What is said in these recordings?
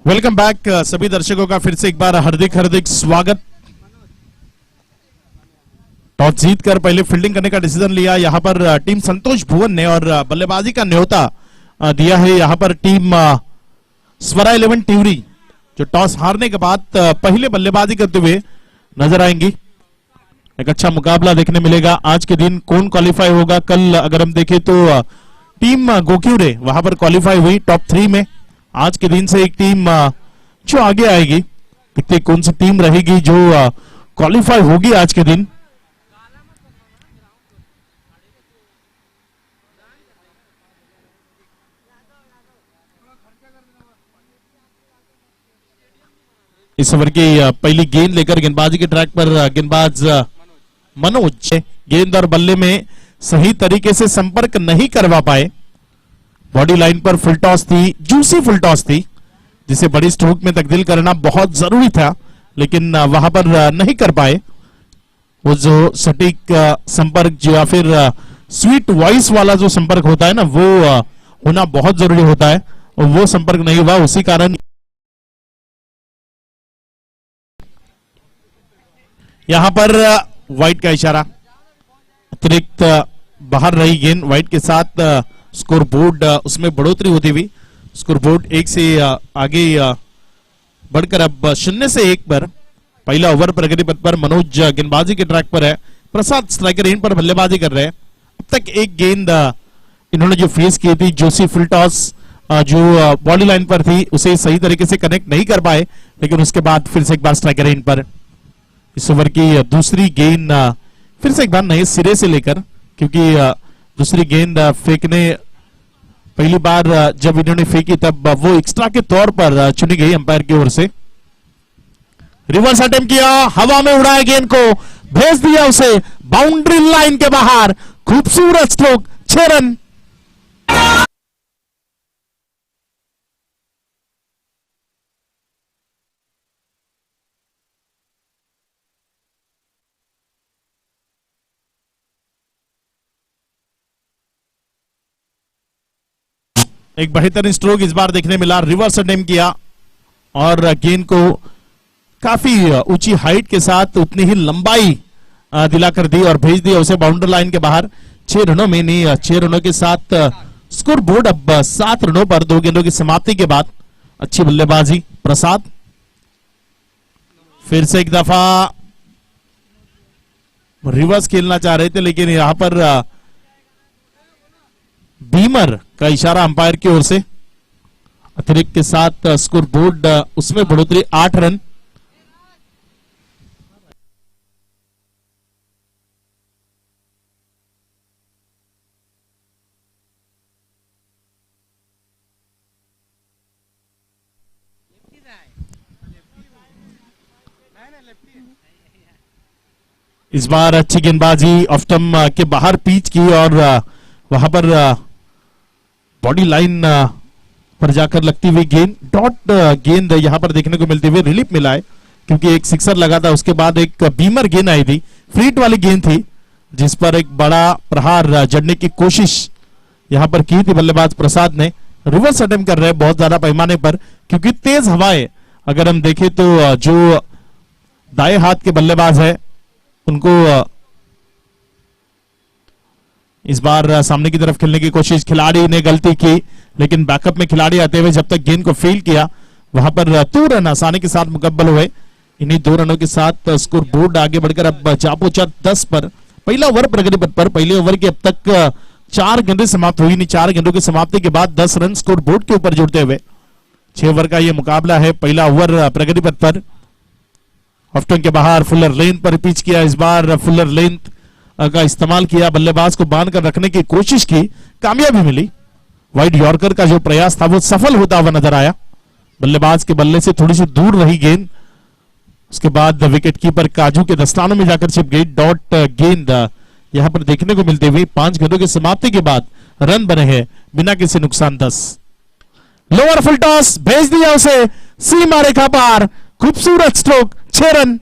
Welcome back सभी दर्शकों का फिर से एक बार हार्दिक हार्दिक स्वागत। टॉस जीतकर पहले फील्डिंग करने का डिसीजन लिया यहाँ पर टीम संतोष भुवन ने और बल्लेबाजी का न्योता दिया है यहाँ पर टीम स्वरा 11 टिवरी, जो टॉस हारने के बाद पहले बल्लेबाजी करते हुए नजर आएंगी। एक अच्छा मुकाबला देखने मिलेगा आज के दिन। कौन क्वालिफाई होगा? कल अगर हम देखें तो टीम गोक्यूरे वहां पर क्वालिफाई हुई टॉप 3 में। आज के दिन से एक टीम जो आगे आएगी, देखते कौन सी टीम रहेगी जो क्वालिफाई होगी आज के दिन। इस ओवर की पहली गेंद लेकर गेंदबाजी के ट्रैक पर गेंदबाज मनोज गेंद और बल्ले में सही तरीके से संपर्क नहीं करवा पाए। बॉडी लाइन पर फुल टॉस थी, जूसी फुल टॉस थी, जिसे बड़ी स्ट्रोक में तब्दील करना बहुत जरूरी था, लेकिन वहां पर नहीं कर पाए। वो जो सटीक संपर्क जो या फिर स्वीट वॉइस वाला जो संपर्क होता है ना, वो होना बहुत जरूरी होता है और वो संपर्क नहीं हुआ। उसी कारण यहां पर व्हाइट का इशारा, अतिरिक्त बाहर रही गेंद। व्हाइट के साथ स्कोर बोर्ड उसमें बढ़ोतरी होती हुई स्कोर बोर्ड 1 से आगे बढ़कर अब 0 से 1 पर। पहला ओवर प्रगति पथ पर मनोज गेंदबाजी के ट्रैक पर है, प्रसाद स्ट्राइकर एंड पर बल्लेबाजी कर रहे हैं। अब तक एक गेंद इन्होंने जो फेस की थी जोशी फुल टॉस, जो बॉडी लाइन पर थी, उसे सही तरीके से कनेक्ट नहीं कर पाए, लेकिन उसके बाद फिर से एक बार स्ट्राइकर एंड पर। इस ओवर की दूसरी गेंद फिर से एक बार नए सिरे से लेकर, क्योंकि दूसरी गेंद फेंकने पहली बार जब इन्होंने फेंकी तब वो एक्स्ट्रा के तौर पर चुनी गई अंपायर की ओर से। रिवर्स अटेम्प्ट किया, हवा में उड़ाया गेंद को, भेज दिया उसे बाउंड्री लाइन के बाहर। खूबसूरत स्ट्रोक, 6 रन। एक बेहतरीन स्ट्रोक इस बार देखने मिला, रिवर्स अटेम्प्ट किया और गेंद को काफी ऊंची हाइट के साथ उतनी ही लंबाई दिलाकर दी और भेज दिया उसे बाउंड्री लाइन के बाहर। 6 रनों में नहीं, 6 रनों के साथ स्कोर बोर्ड अब 7 रनों पर 2 गेंदों की समाप्ति के बाद। अच्छी बल्लेबाजी प्रसाद, फिर से एक दफा रिवर्स खेलना चाह रहे थे, लेकिन यहां पर बीमर का इशारा अंपायर की ओर से। अतिरिक्त के साथ स्कोर बोर्ड उसमें बढ़ोतरी 8 रन। इस बार अच्छी गेंदबाजी ऑफ स्टंप के बाहर पिच की और वहां पर बॉडी लाइन पर जाकर लगती हुई गेंद, डॉट गेंद यहां पर देखने को मिलती हुई रिलीफ मिला है, क्योंकि एक सिक्सर लगा था, उसके बाद एक बीमर गेंद आई थी, फ्लीट वाली गेंद थी, जिस पर एक बड़ा प्रहार जड़ने की कोशिश यहां पर की थी बल्लेबाज प्रसाद ने। रिवर्स अटेम्प्ट कर रहे हैं बहुत ज्यादा पैमाने पर, क्योंकि तेज हवाएं अगर हम देखें तो जो दाएं हाथ के बल्लेबाज है उनको इस बार सामने की तरफ खेलने की कोशिश, खिलाड़ी ने गलती की, लेकिन बैकअप में खिलाड़ी आते हुए जब तक गेंद को फील किया वहां पर 2 रन आसानी के साथ मुकम्मल हुए। इन्हीं 2 रनों के साथ स्कोर बोर्ड आगे बढ़कर अब जा पहुंचा 10 पर। पहला ओवर प्रगति पथ पर, पहले ओवर के अब तक 4 गेंदें समाप्त हुई, 4 गेंदों की समाप्ति के बाद 10 रन स्कोर बोर्ड के ऊपर जुड़ते हुए 6 ओवर का यह मुकाबला है। पहला ओवर प्रगति पथ पर, ऑफ्टन के बाहर फुलर लेन पर पिच किया। इस बार फुलर लेंथ का इस्तेमाल किया, बल्लेबाज को बांध कर रखने की कोशिश की, कामयाबी मिली। वाइड यॉर्कर का जो प्रयास था वो सफल होता हुआ नजर आया। बल्लेबाज के बल्ले से थोड़ी सी दूर रही गेंद, उसके बाद विकेट कीपर काजू के दस्तानों में जाकर छिप गई। डॉट गेंद यहां पर देखने को मिलती हुई 5 गेंदों की समाप्ति के बाद रन बने हैं बिना किसी नुकसान 10। लोअर फुल टॉस, भेज दिया उसे सीमा रेखा पार, खूबसूरत स्ट्रोक, 6 रन।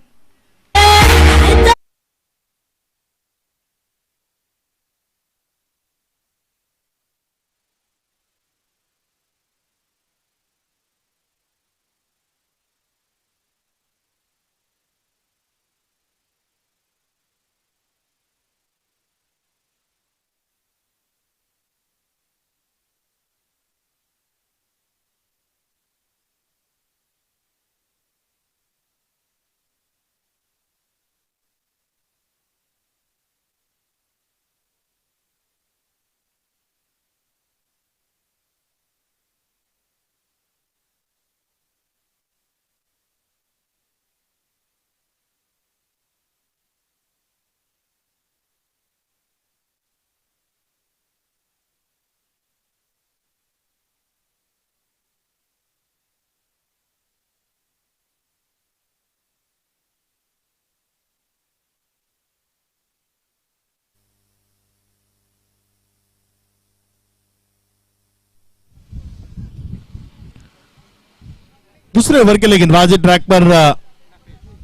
दूसरे ओवर के लिए गेंदबाजी ट्रैक पर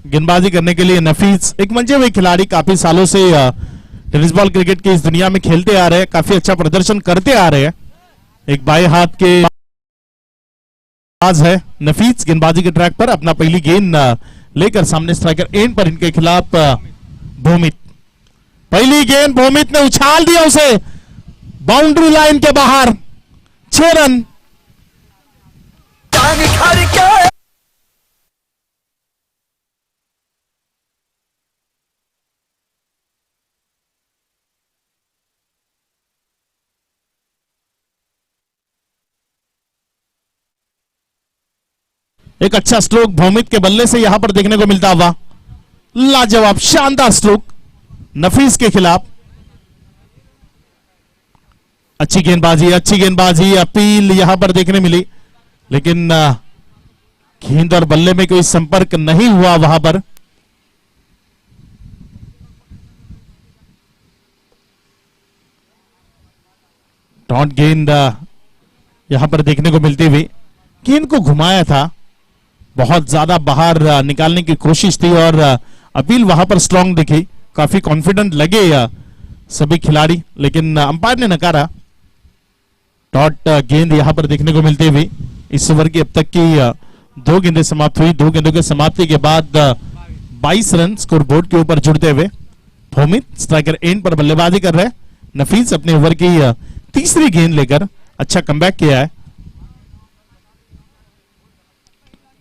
गेंदबाजी करने के लिए नफीस, एक मंजे हुए खिलाड़ी, काफी सालों से टेनिस बॉल क्रिकेट की इस दुनिया में खेलते आ रहे हैं, काफी अच्छा प्रदर्शन करते आ रहे हैं। एक बाएं हाथ के है नफीस, गेंदबाजी के ट्रैक पर अपना पहली गेंद लेकर सामने स्ट्राइकर एंड पर इनके खिलाफ भूमित। पहली गेंद भूमित ने उछाल दिया उसे बाउंड्री लाइन के बाहर, 6 रन। एक अच्छा स्ट्रोक भौमिक के बल्ले से यहां पर देखने को मिलता हुआ, लाजवाब शानदार स्ट्रोक नफीस के खिलाफ। अच्छी गेंदबाजी अपील यहां पर देखने मिली, लेकिन गेंद और बल्ले में कोई संपर्क नहीं हुआ वहां पर। डॉट गेंद यहां पर देखने को मिलती हुई, गेंद को घुमाया था, बहुत ज्यादा बाहर निकालने की कोशिश थी और अपील वहां पर स्ट्रांग दिखी, काफी कॉन्फिडेंट लगे सभी खिलाड़ी, लेकिन अंपायर ने नकारा। डॉट गेंद यहां पर देखने को मिलते हुए इस ओवर की अब तक की 2 गेंदें समाप्त हुई। 2 गेंदों की समाप्ति के बाद 22 रन स्कोर बोर्ड के ऊपर जुड़ते हुए भौमित स्ट्राइकर एंड पर बल्लेबाजी कर रहे हैं। नफीस अपने ओवर की तीसरी गेंद लेकर अच्छा कमबैक किया है,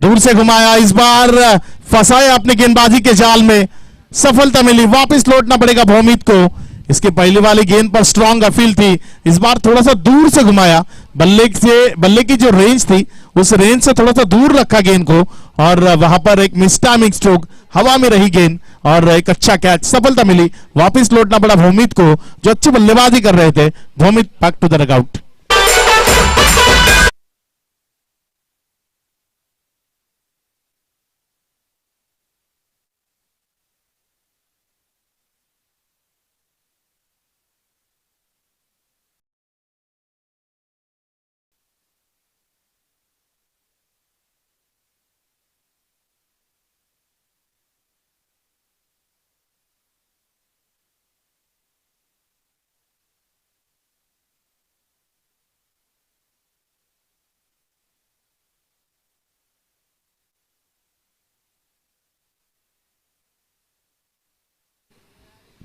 दूर से घुमाया, इस बार फंसाया अपनी गेंदबाजी के जाल में, सफलता मिली, वापस लौटना पड़ेगा भौमित को। इसके पहले वाली गेंद पर स्ट्रांग अपील थी, इस बार थोड़ा सा दूर से घुमाया, बल्ले की जो रेंज थी उस रेंज से थोड़ा सा दूर रखा गेंद को और वहां पर एक मिसटाइमिंग स्ट्रोक, हवा में रही गेंद और एक अच्छा कैच, सफलता मिली, वापस लौटना पड़ा भौमित को जो अच्छी बल्लेबाजी कर रहे थे। भौमित बैक टू द डगआउट।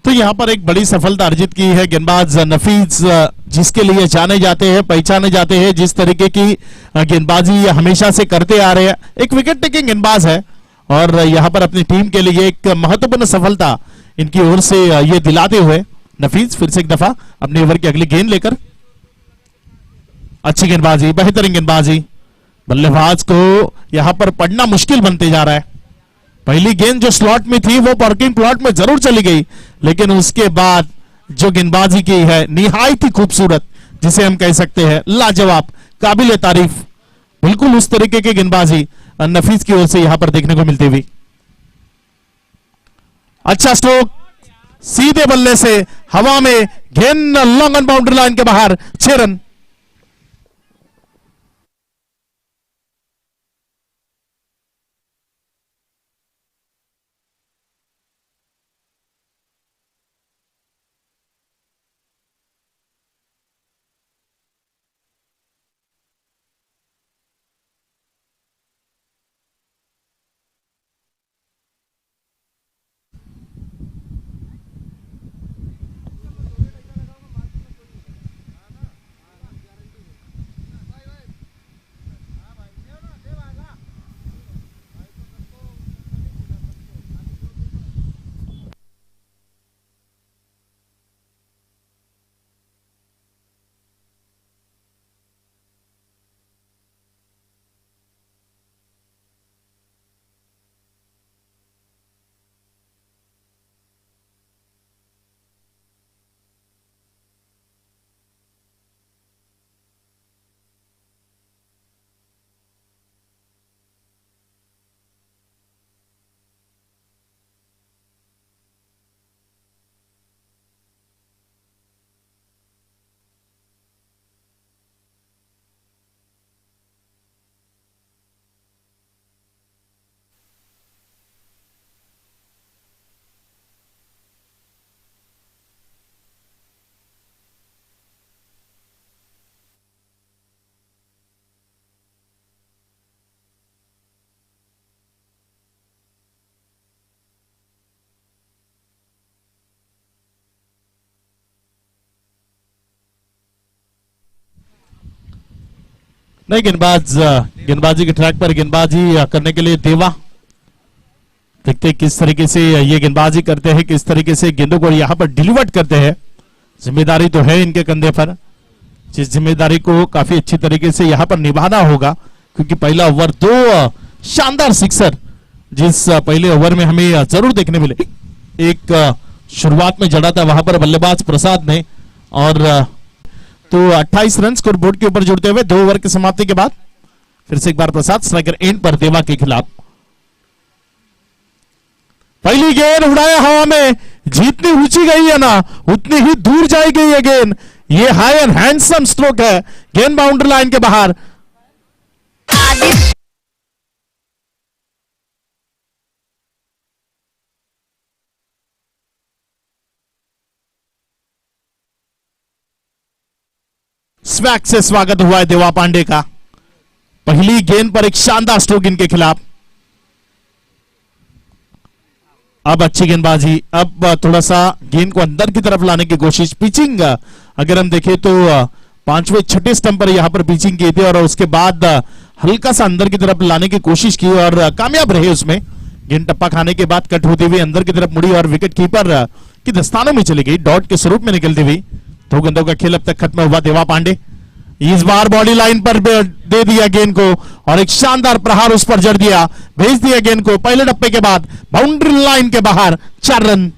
तो यहां पर एक बड़ी सफलता अर्जित की है गेंदबाज नफीस, जिसके लिए जाने जाते हैं, पहचाने जाते हैं, जिस तरीके की गेंदबाजी हमेशा से करते आ रहे हैं। एक विकेट टेकिंग गेंदबाज है और यहां पर अपनी टीम के लिए एक महत्वपूर्ण सफलता इनकी ओर से ये दिलाते हुए नफीस फिर से एक दफा अपने ओवर की अगली गेंद लेकर, अच्छी गेंदबाजी, बेहतरीन गेंदबाजी, बल्लेबाज को यहां पर पढ़ना मुश्किल बनते जा रहा है। पहली गेंद जो स्लॉट में थी वो पार्किंग प्लॉट में जरूर चली गई, लेकिन उसके बाद जो गेंदबाजी की है निहायत ही खूबसूरत, जिसे हम कह सकते हैं लाजवाब, काबिल तारीफ, बिल्कुल उस तरीके की गेंदबाजी नफीस की ओर से यहां पर देखने को मिलती हुई। अच्छा स्ट्रोक, सीधे बल्ले से हवा में गेंद लॉन्ग ऑन बाउंड्री लाइन के बाहर, 6 रन। नहीं, गेंदबाजी के ट्रैक पर गेंदबाजी करने के लिए देवा। देखते किस तरीके से ये गेंदबाजी करते हैं, किस तरीके से गेंदों को यहाँ पर डिलीवर करते हैं। जिम्मेदारी तो है इनके कंधे पर, जिस जिम्मेदारी को काफी अच्छी तरीके से यहाँ पर निभाना होगा, क्योंकि पहला ओवर 2 शानदार सिक्सर जिस पहले ओवर में हमें जरूर देखने मिले। एक शुरुआत में जड़ा था वहां पर बल्लेबाज प्रसाद ने, और तो 28 रन स्कोर बोर्ड के ऊपर जुड़ते हुए 2 ओवर की समाप्ति के बाद फिर से एक बार प्रसाद स्ट्राइकर एंड पर देवा के खिलाफ। पहली गेंद उड़ाया हवा में, जितनी ऊंची गई है ना उतनी ही दूर जाएगी ये गेंद। ये हाई एंड हैंडसम स्ट्रोक है, गेंद बाउंड्री लाइन के बाहर। स्वैग से स्वागत हुआ है देवा पांडे का। पहली गेंद पर एक शानदार स्ट्रोक इनके खिलाफ। अब अच्छी गेंदबाजी, अब थोड़ा सा गेंद को अंदर की तरफ लाने की कोशिश। पिचिंग अगर हम देखें तो 5वें 6ठे स्टंप पर यहां पर पिचिंग की थी, और उसके बाद हल्का सा अंदर की तरफ लाने की कोशिश की और कामयाब रहे उसमें। गेंद टप्पा खाने के बाद कट होती हुई अंदर की तरफ मुड़ी और विकेट कीपर की दस्तानों में चली गई, डॉट के स्वरूप में निकलती हुई। 2 गेंदों का खेल अब तक खत्म हुआ। देवा पांडे इस बार बॉडी लाइन पर दे दिया गेंद को, और एक शानदार प्रहार उस पर जड़ दिया, भेज दिया गेंद को पहले टप्पे के बाद बाउंड्री लाइन के बाहर। 4 रन।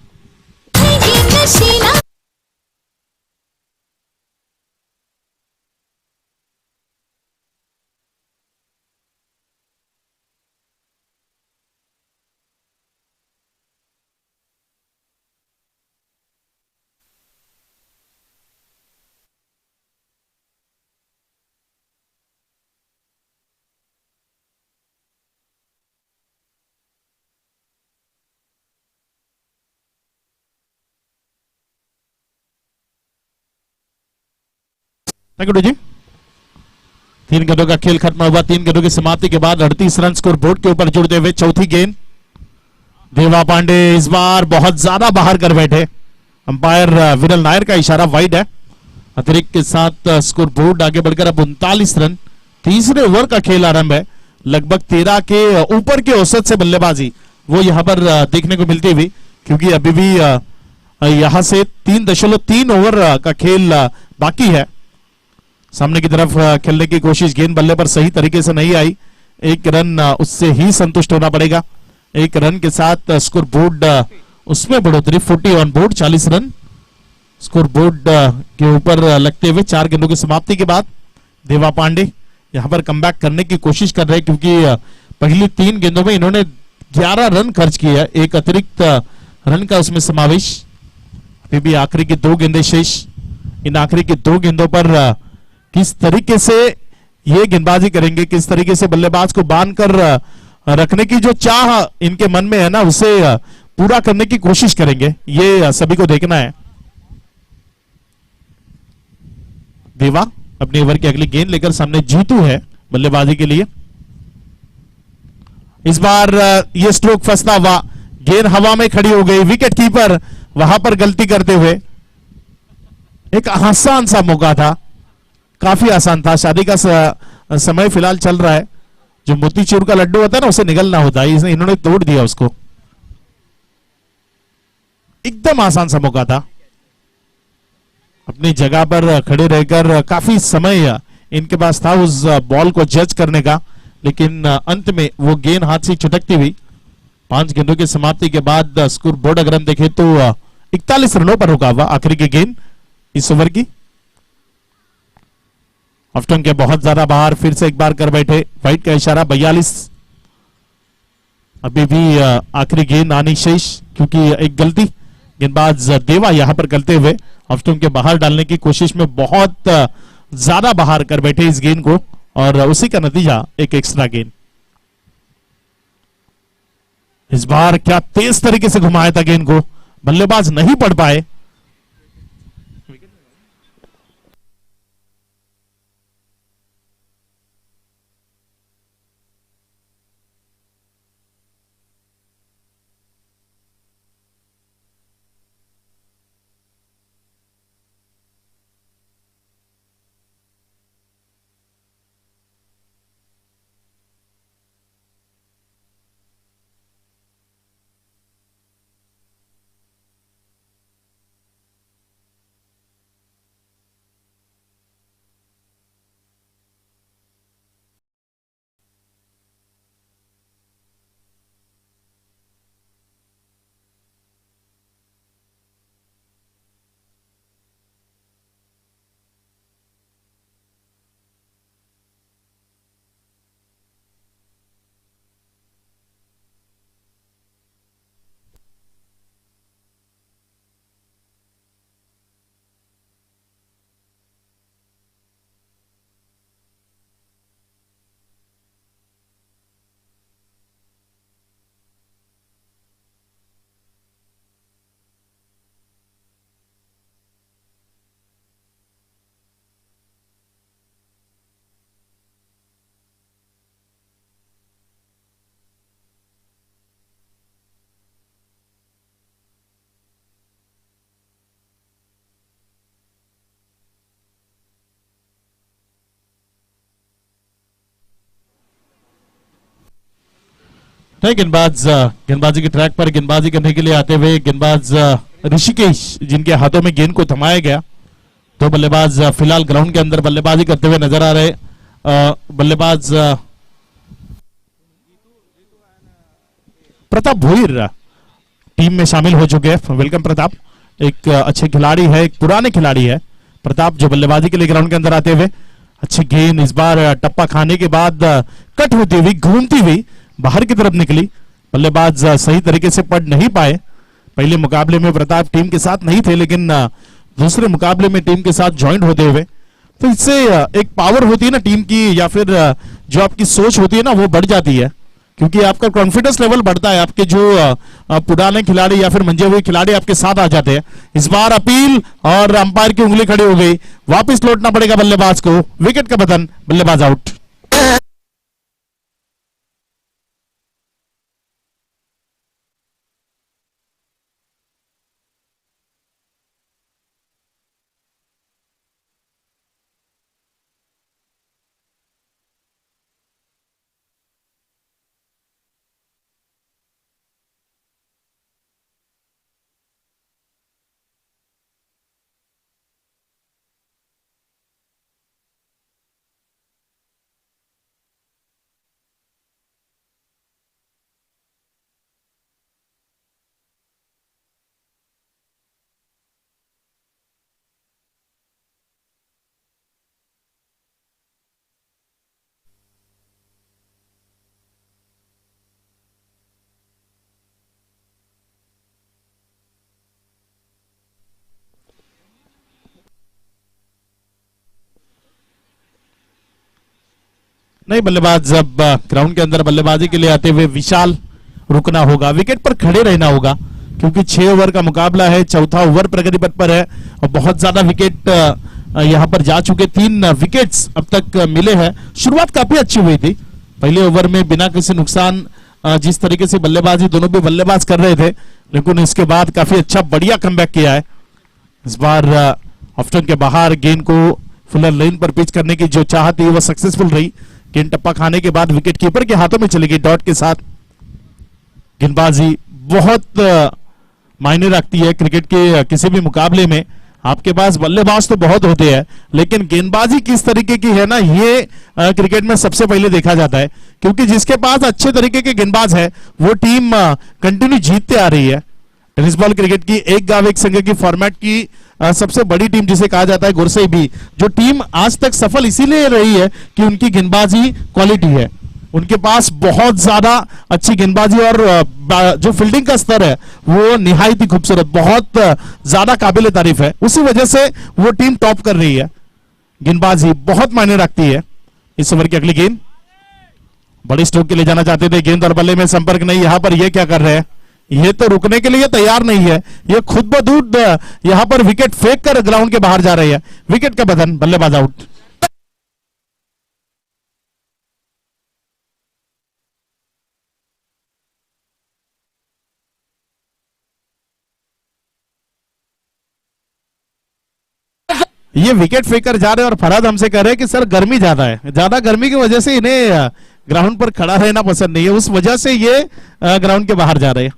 जी 3 गेंदों का खेल खत्म हुआ। 3 गेंदों की समाप्ति के बाद 38 रन स्कोर बोर्ड के ऊपर जुड़ते हुए चौथी गेंद। देवा पांडे इस बार बहुत ज्यादा बाहर कर बैठे, अंपायर विरल नायर का इशारा वाइड है। अतिरिक्त के साथ स्कोर बोर्ड आगे बढ़कर अब 39 रन। तीसरे ओवर का खेल आरंभ है। लगभग 13 के ऊपर के औसत से बल्लेबाजी वो यहां पर देखने को मिलती हुई, क्योंकि अभी भी यहां से 3.3 ओवर का खेल बाकी है। सामने की तरफ खेलने की कोशिश, गेंद बल्ले पर सही तरीके से नहीं आई। 1 रन उससे ही संतुष्ट होना पड़ेगा। 1 रन के साथ स्कोर बोर्ड उसमें बढ़ोतरी, 40 on board, 40 run score board के ऊपर लगते हुए 4 गेंदों की समाप्ति के बाद देवा पांडे यहां पर कमबैक करने की कोशिश कर रहे हैं, क्योंकि पहली 3 गेंदों में इन्होंने 11 रन खर्च किया, एक अतिरिक्त रन का उसमें समावेश। अभी भी आखिरी की 2 गेंदें शेष। इन आखिरी की 2 गेंदों पर किस तरीके से ये गेंदबाजी करेंगे, किस तरीके से बल्लेबाज को बांध कर रखने की जो चाह इनके मन में है ना, उसे पूरा करने की कोशिश करेंगे, ये सभी को देखना है। देवा अपने ओवर की अगली गेंद लेकर सामने जीतू है बल्लेबाजी के लिए। इस बार ये स्ट्रोक फंसता हुआ, गेंद हवा में खड़ी हो गई, विकेट कीपर वहां पर गलती करते हुए। एक आसान सा मौका था, काफी आसान था। शादी का समय फिलहाल चल रहा है, जो मोतीचूर का लड्डू होता है ना, उसे निगलना होता है, इन्होंने तोड़ दिया उसको। एकदम आसान सा मौका था। अपनी जगह पर खड़े रहकर काफी समय इनके पास था उस बॉल को जज करने का, लेकिन अंत में वो गेंद हाथ से छुटकती हुई। 5 गेंदों की समाप्ति के बाद स्कोर बोर्ड अगर हम देखें तो 41 रनों पर रुका हुआ आखिरी की गेंद इस ओवर की। ऑफ्टन के बहुत ज्यादा बाहर, फिर से एक बार कर बैठे, वाइट का इशारा। 42 अभी भी आखिरी गेंद आनी शेष, क्योंकि एक गलती गेंदबाज देवा यहां पर करते हुए ऑफ्टन के बाहर डालने की कोशिश में बहुत ज्यादा बाहर कर बैठे इस गेंद को, और उसी का नतीजा एक एक्स्ट्रा गेंद। इस बार क्या तेज तरीके से घुमाया था गेंद को, बल्लेबाज नहीं पढ़ पाए। नहीं, गेंदबाजी के ट्रैक पर गेंदबाजी करने के लिए आते हुए गेंदबाज ऋषिकेश, जिनके हाथों में गेंद को थमाया गया। तो बल्लेबाज फिलहाल ग्राउंड के अंदर बल्लेबाजी करते हुए नजर आ रहे। बल्लेबाज प्रताप भोईर टीम में शामिल हो चुके हैं। वेलकम प्रताप, एक अच्छे खिलाड़ी है, एक पुराने खिलाड़ी है प्रताप, जो बल्लेबाजी के लिए ग्राउंड के अंदर आते हुए। अच्छी गेंद इस बार टप्पा खाने के बाद कट होती हुई घूमती हुई बाहर की तरफ निकली। बल्लेबाज सही तरीके से पढ़ नहीं पाए। पहले मुकाबले में प्रताप टीम के साथ नहीं थे, लेकिन दूसरे मुकाबले में टीम के साथ ज्वाइंट होते हुए, तो इससे एक पावर होती है ना टीम की, या फिर जो आपकी सोच होती है ना, वो बढ़ जाती है, क्योंकि आपका कॉन्फिडेंस लेवल बढ़ता है। आपके जो पुराने खिलाड़ी या फिर मंजे हुए खिलाड़ी आपके साथ आ जाते हैं। इस बार अपील और अंपायर की उंगली खड़ी हो गई, वापस लौटना पड़ेगा बल्लेबाज को। विकेट का पतन, बल्लेबाज आउट। नहीं, बल्लेबाज जब ग्राउंड के अंदर बल्लेबाजी के लिए आते हुए विशाल रुकना होगा, विकेट पर खड़े रहना होगा, क्योंकि 6 ओवर का मुकाबला है। चौथा ओवर प्रगति पथ पर है और बहुत ज्यादा विकेट यहां पर जा चुके। 3 विकेट्स अब तक मिले हैं। शुरुआत काफी अच्छी हुई थी पहले ओवर में, बिना किसी नुकसान। जिस तरीके से बल्लेबाजी दोनों भी बल्लेबाज कर रहे थे, लेकिन इसके बाद काफी अच्छा बढ़िया कमबैक किया है। इस बार ऑफ स्टंप के बाहर गेंद को फुलर लाइन पर पिच करने की जो चाहत थी वो सक्सेसफुल रही। गेंद टप्पा खाने के बाद विकेट कीपर के हाथों में चली गई डॉट के साथ। गेंदबाजी बहुत मायने रखती है क्रिकेट के किसी भी मुकाबले में। आपके पास बल्लेबाज तो बहुत होते हैं, लेकिन गेंदबाजी किस तरीके की है ना, ये क्रिकेट में सबसे पहले देखा जाता है, क्योंकि जिसके पास अच्छे तरीके के गेंदबाज है वो टीम कंटिन्यू जीतते आ रही है। टेनिस बॉल क्रिकेट की एक गांव एक संघ की फॉर्मेट की सबसे बड़ी टीम जिसे कहा जाता है गुरसई भी, जो टीम आज तक सफल इसीलिए रही है कि उनकी गेंदबाजी क्वालिटी है। उनके पास बहुत ज्यादा अच्छी गेंदबाजी और जो फील्डिंग का स्तर है वो निहायत ही खूबसूरत, बहुत ज्यादा काबिल तारीफ है। उसी वजह से वो टीम टॉप कर रही है। गेंदबाजी बहुत मायने रखती है। इस ओवर की अगली गेंद बड़ी स्ट्रोक के लिए जाना चाहते थे, गेंद और बल्ले में संपर्क नहीं। यहां पर ये क्या कर रहे हैं, ये तो रुकने के लिए तैयार नहीं है, ये खुद ब खुद यहां पर विकेट फेंक कर ग्राउंड के बाहर जा रही है। विकेट का बदन, बल्लेबाज आउट। ये विकेट फेंकर जा रहे हैं और फरहाद हमसे कह रहे हैं कि सर गर्मी ज्यादा है, ज्यादा गर्मी की वजह से इन्हें ग्राउंड पर खड़ा रहना पसंद नहीं है, उस वजह से ये ग्राउंड के बाहर जा रहे हैं।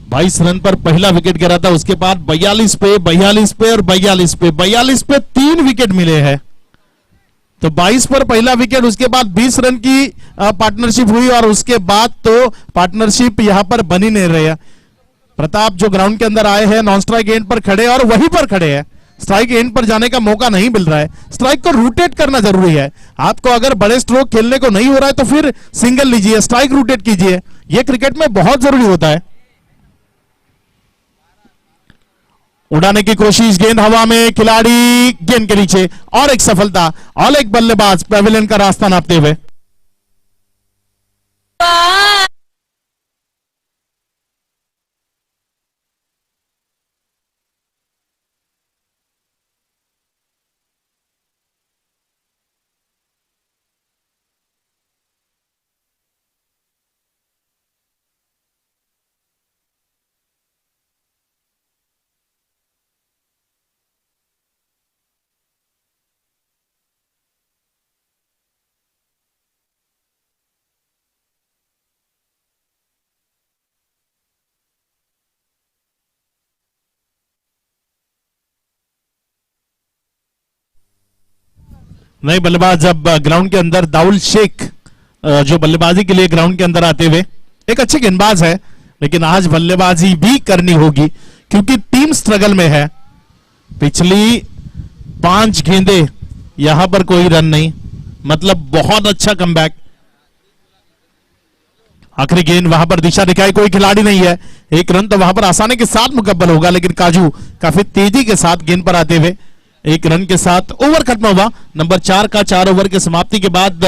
बाईस रन पर पहला विकेट गिरा था, उसके बाद 42 पे 42 पे और 42 पे 42 पे 3 विकेट मिले हैं। तो 22 पर पहला विकेट, उसके बाद 20 रन की पार्टनरशिप हुई और उसके बाद तो पार्टनरशिप यहां पर बनी नहीं रही है। प्रताप जो ग्राउंड के अंदर आए हैं नॉन स्ट्राइक एंड पर खड़े और वहीं पर खड़े हैं, स्ट्राइक एंड पर जाने का मौका नहीं मिल रहा है। स्ट्राइक को रोटेट करना जरूरी है। आपको अगर बड़े स्ट्रोक खेलने को नहीं हो रहा है तो फिर सिंगल लीजिए, स्ट्राइक रोटेट कीजिए, यह क्रिकेट में बहुत जरूरी होता है। उड़ाने की कोशिश, गेंद हवा में, खिलाड़ी गेंद के नीचे, और एक सफलता, और एक बल्लेबाज पेविलियन का रास्ता नापते हुए। नए बल्लेबाज अब ग्राउंड के अंदर दाउल शेख जो बल्लेबाजी के लिए ग्राउंड के अंदर आते हुए, एक अच्छे गेंदबाज है लेकिन आज बल्लेबाजी भी करनी होगी क्योंकि टीम स्ट्रगल में है। पिछली 5 गेंदे यहां पर कोई रन नहीं, मतलब बहुत अच्छा कमबैक। आखिरी गेंद वहां पर दिशा दिखाई, कोई खिलाड़ी नहीं है, 1 रन तो वहां पर आसानी के साथ मुकब्बल होगा लेकिन काजू काफी तेजी के साथ गेंद पर आते हुए 1 रन के साथ ओवर खत्म हुआ। नंबर 4 का 4 ओवर के समाप्ति के बाद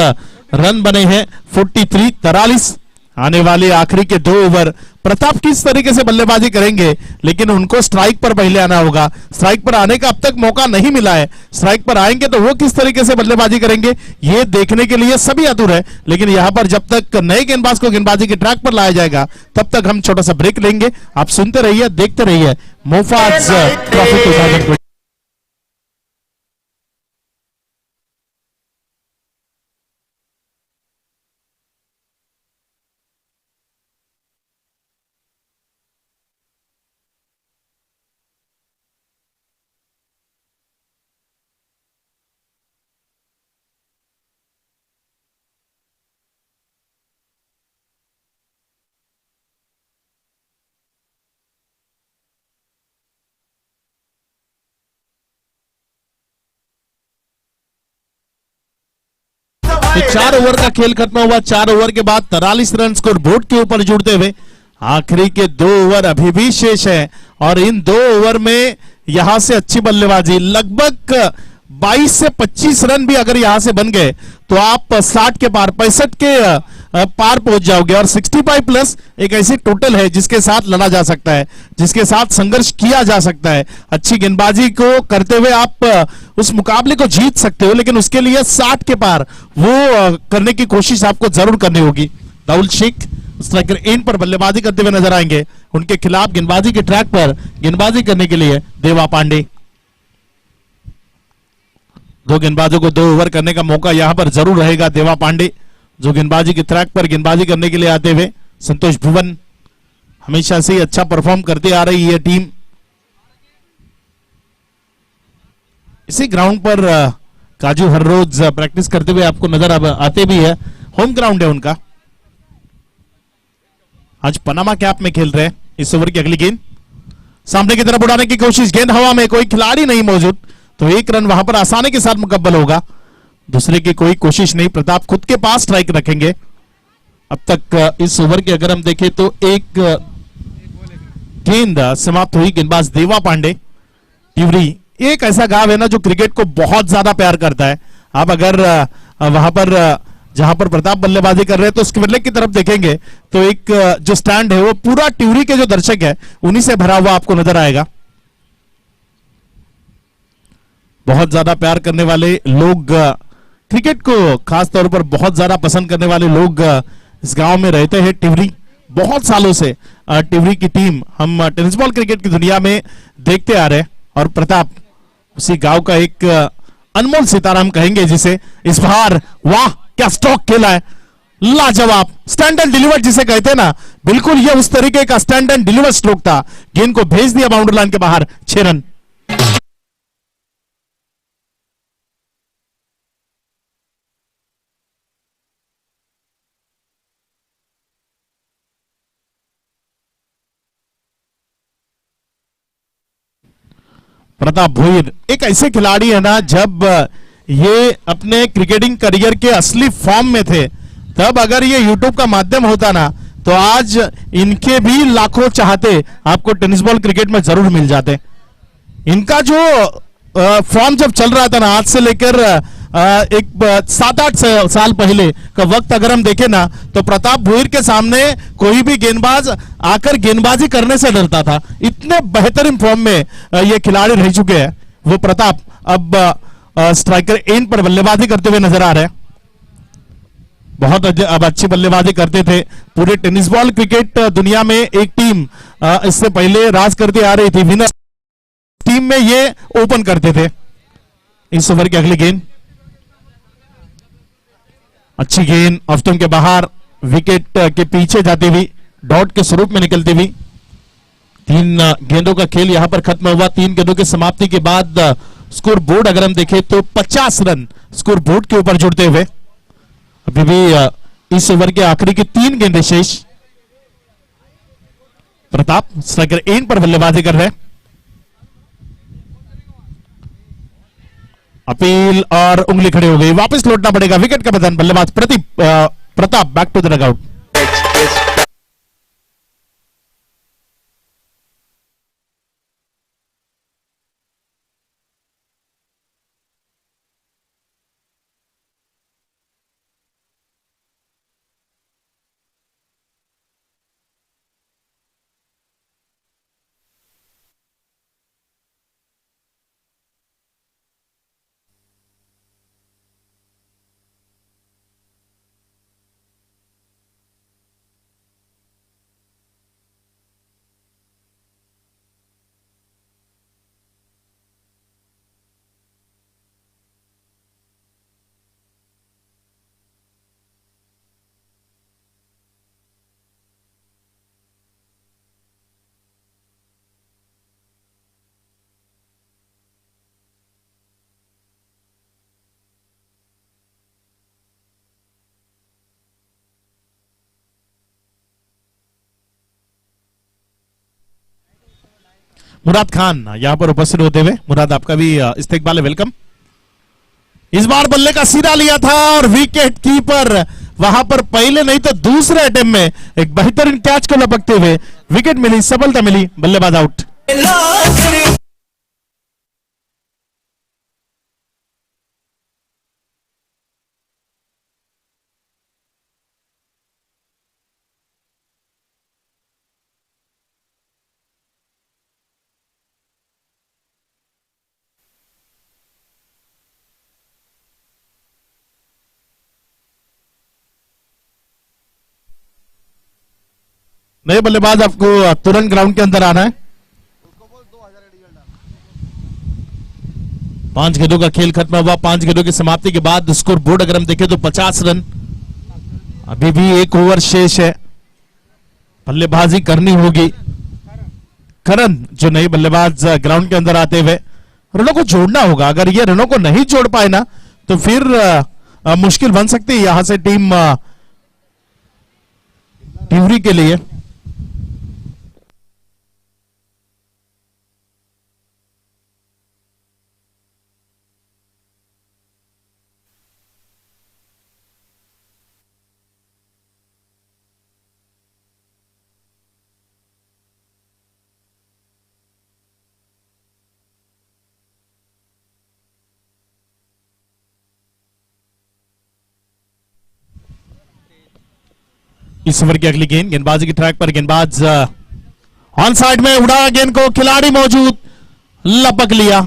रन बने हैं 43। आने वाले आखिरी के 2 ओवर प्रताप किस तरीके से बल्लेबाजी करेंगे, लेकिन उनको स्ट्राइक पर पहले आना होगा। स्ट्राइक पर आने का अब तक मौका नहीं मिला है, स्ट्राइक पर आएंगे तो वो किस तरीके से बल्लेबाजी करेंगे ये देखने के लिए सभी आतुर है। लेकिन यहां पर जब तक नए गेंदबाज को गेंदबाजी के ट्रैक पर लाया जाएगा तब तक हम छोटा सा ब्रेक लेंगे। आप सुनते रहिए, देखते रहिए मोफाज ट्रॉफी 2020। तो 4 ओवर का खेल खत्म हुआ। 4 ओवर के बाद 43 रन स्कोर बोर्ड के ऊपर जुड़ते हुए आखिरी के 2 ओवर अभी भी शेष है और इन 2 ओवर में यहां से अच्छी बल्लेबाजी, लगभग 22 से 25 रन भी अगर यहां से बन गए तो आप 60 के पार, 65 के पार पहुंच जाओगे। और 65 प्लस एक ऐसी टोटल है जिसके साथ लड़ा जा सकता है, जिसके साथ संघर्ष किया जा सकता है। अच्छी गेंदबाजी को करते हुए आप उस मुकाबले को जीत सकते हो, लेकिन उसके लिए 60 के पार वो करने की कोशिश आपको जरूर करनी होगी। दाउल शेख स्ट्राइकर एंड पर बल्लेबाजी करते हुए नजर आएंगे। उनके खिलाफ गेंदबाजी के ट्रैक पर गेंदबाजी करने के लिए देवा पांडे। 2 गेंदबाजों को 2 ओवर करने का मौका यहां पर जरूर रहेगा। देवा पांडे जो गेंदबाजी के ट्रैक पर गेंदबाजी करने के लिए आते हुए, संतोष भुवन हमेशा से ही अच्छा परफॉर्म करती आ रही है टीम। इसी ग्राउंड पर काजू हर रोज प्रैक्टिस करते हुए आपको नजर आते भी है। होम ग्राउंड है उनका। आज पनामा कैप में खेल रहे हैं। इस ओवर की अगली गेंद सामने की तरफ उड़ाने की कोशिश, गेंद हवा में, कोई खिलाड़ी नहीं मौजूद, तो 1 रन वहां पर आसानी के साथ मुकब्बल होगा। दूसरे की कोई कोशिश नहीं, प्रताप खुद के पास स्ट्राइक रखेंगे। अब तक इस ओवर के अगर हम देखें तो 1 गेंद समाप्त हुई। गेंदबाज देवा पांडे। टिवरी एक ऐसा गांव है ना जो क्रिकेट को बहुत ज्यादा प्यार करता है। आप अगर वहां पर जहां पर प्रताप बल्लेबाजी कर रहे हैं तो स्क्वेरलेग की तरफ देखेंगे तो एक जो स्टैंड है वो पूरा टिवरी के जो दर्शक है उन्हीं से भरा हुआ आपको नजर आएगा। बहुत ज्यादा प्यार करने वाले लोग, क्रिकेट को खास तौर पर बहुत ज्यादा पसंद करने वाले लोग इस गांव में रहते हैं। टिवरी बहुत सालों से टिवरी की टीम हम टेनिस बॉल क्रिकेट की दुनिया में देखते आ रहे हैं और प्रताप उसी गांव का एक अनमोल सितारा हम कहेंगे जिसे। इस बार वाह क्या स्ट्रोक खेला है, लाजवाब, स्टैंड एंड डिलीवर जिसे कहते हैं ना, बिल्कुल ये उस तरीके का स्टैंड एंड डिलीवर स्ट्रोक था। गेंद को भेज दिया बाउंड्री लाइन के बाहर, 6 रन। प्रताप भोईर एक ऐसे खिलाड़ी है ना, जब ये अपने क्रिकेटिंग करियर के असली फॉर्म में थे तब अगर ये यूट्यूब का माध्यम होता ना तो आज इनके भी लाखों चाहते आपको टेनिस बॉल क्रिकेट में जरूर मिल जाते। इनका जो फॉर्म जब चल रहा था ना, आज से लेकर एक 7-8 साल पहले का वक्त अगर हम देखें ना तो प्रताप भोईर के सामने कोई भी गेंदबाज आकर गेंदबाजी करने से डरता था। इतने बेहतरीन फॉर्म में ये खिलाड़ी रह चुके हैं वो प्रताप। अब स्ट्राइकर एंड पर बल्लेबाजी करते हुए नजर आ रहे हैं। बहुत अब अच्छी बल्लेबाजी करते थे। पूरे टेनिस बॉल क्रिकेट दुनिया में एक टीम इससे पहले राज करती आ रही थी, विनर टीम में ये ओपन करते थे। इस ओवर की अगली गेंद अच्छी गेंद ऑफ स्टंप के बाहर, विकेट के पीछे जाती हुई, डॉट के स्वरूप में निकलती हुई। 3 गेंदों का खेल यहां पर खत्म हुआ। 3 गेंदों की समाप्ति के बाद स्कोर बोर्ड अगर हम देखें तो 50 रन स्कोर बोर्ड के ऊपर जुड़ते हुए। अभी भी इस ओवर के आखिरी की 3 गेंदें शेष। प्रताप स्ट्राइकर एंड पर बल्लेबाजी कर रहे हैं। अपील और उंगली खड़ी हो गई, वापस लौटना पड़ेगा। विकेट का पतन, बल्लेबाज Pratap back to the dugout. Murad Khan यहां पर उपस्थित होते हुए। मुराद, आपका भी इस्तेकबाल है, वेलकम। इस बार बल्ले का सिरा लिया था और विकेट कीपर वहां पर पहले नहीं तो दूसरे अटेम्प्ट में एक बेहतरीन कैच को लपकते हुए विकेट मिली, सफलता मिली, बल्लेबाज आउट। नए बल्लेबाज आपको तुरंत ग्राउंड के अंदर आना है। 5 गेंदों का खेल खत्म हुआ। 5 गेंदों की समाप्ति के बाद स्कोर बोर्ड अगर हम देखें तो 50 रन। अभी भी 1 ओवर शेष है, बल्लेबाजी करनी होगी। करण जो नए बल्लेबाज ग्राउंड के अंदर आते हुए रनों को जोड़ना होगा। अगर ये रनों को नहीं जोड़ पाए ना तो फिर मुश्किल बन सकती है यहां से टीम टिवरी के लिए। इस ओवर की अगली गेंद, गेंदबाजी की ट्रैक पर गेंदबाज ऑन साइड में उड़ा गेंद को, खिलाड़ी मौजूद, लपक लिया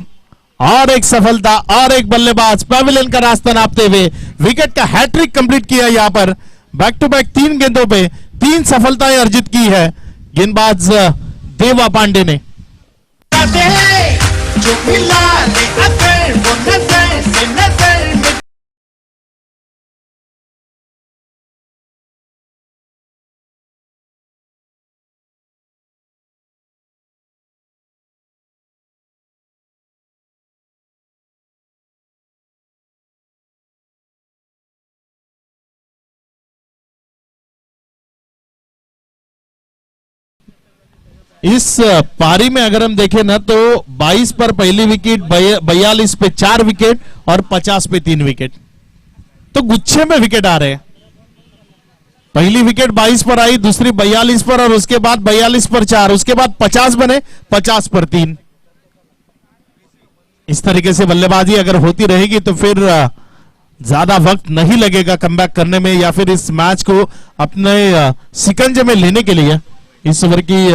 और एक सफलता और एक बल्लेबाज पैविलियन का रास्ता नापते हुए विकेट का हैट्रिक कंप्लीट किया। यहां पर बैक टू बैक 3 गेंदों पे 3 सफलताएं अर्जित की है गेंदबाज देवा पांडे ने। इस पारी में अगर हम देखें ना तो 22 पर पहली विकेट, 42 पे 4 विकेट और 50 पे 3 विकेट, तो गुच्छे में विकेट आ रहे हैं। पहली विकेट 22 पर आई, दूसरी 42 पर और उसके बाद 42 पर 4, उसके बाद 50 बने, 50 पर 3। इस तरीके से बल्लेबाजी अगर होती रहेगी तो फिर ज्यादा वक्त नहीं लगेगा कमबैक करने में या फिर इस मैच को अपने शिकंजे में लेने के लिए। इस ओवर की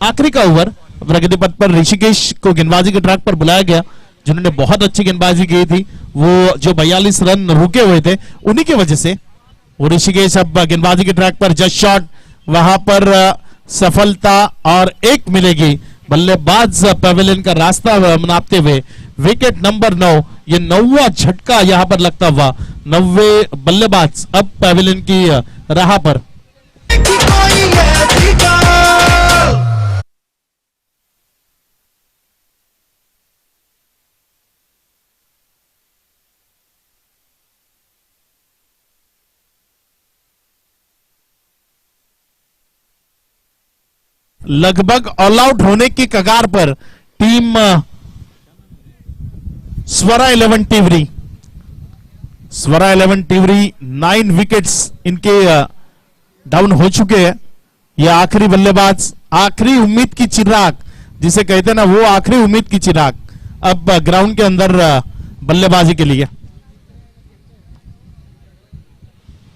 आखिरी का ओवर, प्रगति पथ पर ऋषिकेश को गेंदबाजी के ट्रैक पर बुलाया गया, जिन्होंने बहुत अच्छी गेंदबाजी की थी। वो जो 42 रन रुके हुए थे उन्हीं की वजह से वो ऋषिकेश अब गेंदबाजी के ट्रैक पर, जस्ट शॉट, वहां पर सफलता और 1 मिलेगी। बल्लेबाज पैविलियन का रास्ता नापते हुए विकेट नंबर 9, ये 9वां झटका यहां पर लगता हुआ 90 बल्लेबाज अब पैविलियन की राह पर। लगभग ऑल आउट होने की कगार पर टीम स्वरा 11 टिवरी। स्वरा 11 टिवरी 9 विकेट्स इनके डाउन हो चुके हैं। ये आखिरी बल्लेबाज, आखिरी उम्मीद की चिराग जिसे कहते हैं ना, वो आखिरी उम्मीद की चिराग अब ग्राउंड के अंदर बल्लेबाजी के लिए।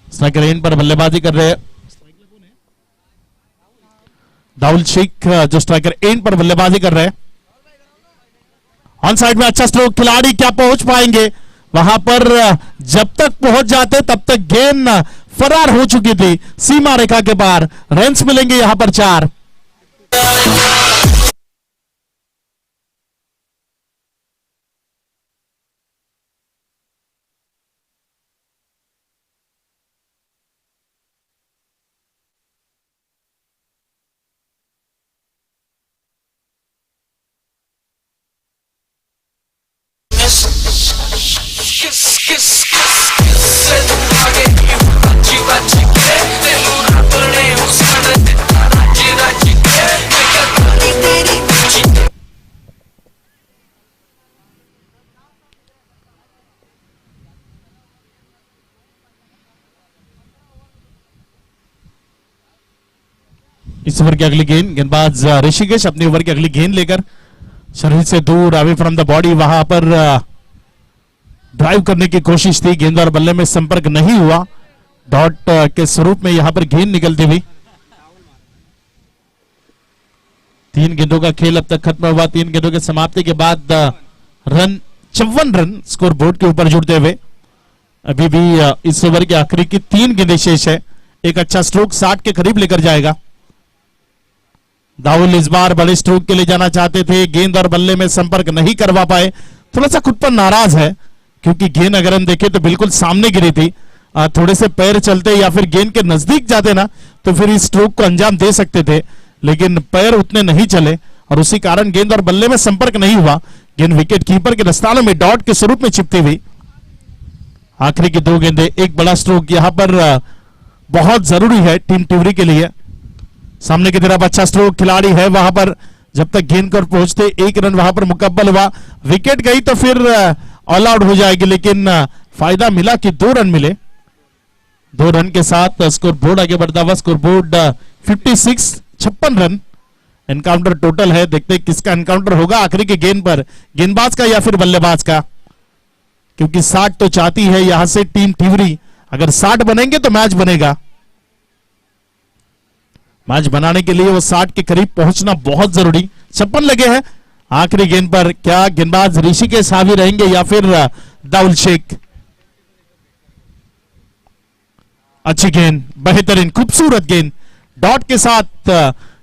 स्ट्राइकर एंड पर बल्लेबाजी कर रहे हैं दाउल शेख, जो स्ट्राइकर एंड पर बल्लेबाजी कर रहे हैं। ऑन साइड में अच्छा स्ट्रोक, खिलाड़ी क्या पहुंच पाएंगे वहां पर? जब तक पहुंच जाते तब तक गेंद फरार हो चुकी थी सीमा रेखा के पार। रन्स मिलेंगे यहां पर 4। इस ओवर की अगली गेंद, गेंदबाज ऋषिकेश अपनी ओवर की अगली गेंद लेकर शरीर से दूर, अवे फ्रॉम द बॉडी, वहां पर ड्राइव करने की कोशिश थी। गेंद और बल्ले में संपर्क नहीं हुआ। डॉट के स्वरूप में यहां पर गेंद निकलती हुई। 3 गेंदों का खेल अब तक खत्म हुआ। 3 गेंदों के समाप्ति के बाद रन 54 रन स्कोर बोर्ड के ऊपर जुड़ते हुए। अभी भी इस ओवर के आखिरी की 3 गेंदें शेष है। एक अच्छा स्ट्रोक 60 के करीब लेकर जाएगा। दाउल इस बार बड़े स्ट्रोक के लिए जाना चाहते थे, गेंद और बल्ले में संपर्क नहीं करवा पाए। थोड़ा सा खुद पर नाराज है क्योंकि गेंद अगर हम देखें तो बिल्कुल सामने गिरी थी। थोड़े से पैर चलते या फिर गेंद के नजदीक जाते ना तो फिर इस स्ट्रोक को अंजाम दे सकते थे, लेकिन पैर उतने नहीं चले और उसी कारण गेंद और बल्ले में संपर्क नहीं हुआ। गेंद विकेट कीपर के दस्तानों में डॉट के स्वरूप में चिपती हुई। आखिरी की 2 गेंदें, एक बड़ा स्ट्रोक यहां पर बहुत जरूरी है टीम टिवरी के लिए। सामने की तरफ अच्छा स्ट्रोक, खिलाड़ी है वहां पर, जब तक गेंद पर पहुंचते 1 रन वहां पर मुकब्बल हुआ। विकेट गई तो फिर ऑल आउट हो जाएगी, लेकिन फायदा मिला कि 2 रन मिले। 2 रन के साथ स्कोर बोर्ड आगे बढ़ता हुआ। Score board 56 run encounter total है। देखते हैं किसका एनकाउंटर होगा आखिरी की गेंद पर, गेंदबाज का या फिर बल्लेबाज का, क्योंकि 60 तो चाहती है यहां से टीम टिवरी। अगर 60 बनेंगे तो मैच बनेगा। मैच बनाने के लिए वो 60 के करीब पहुंचना बहुत जरूरी। 56 लगे हैं आखिरी गेंद पर। क्या गेंदबाज ऋषिकेश हावी रहेंगे या फिर दाउल शेख? अच्छी गेंद, बेहतरीन खूबसूरत गेंद डॉट के साथ।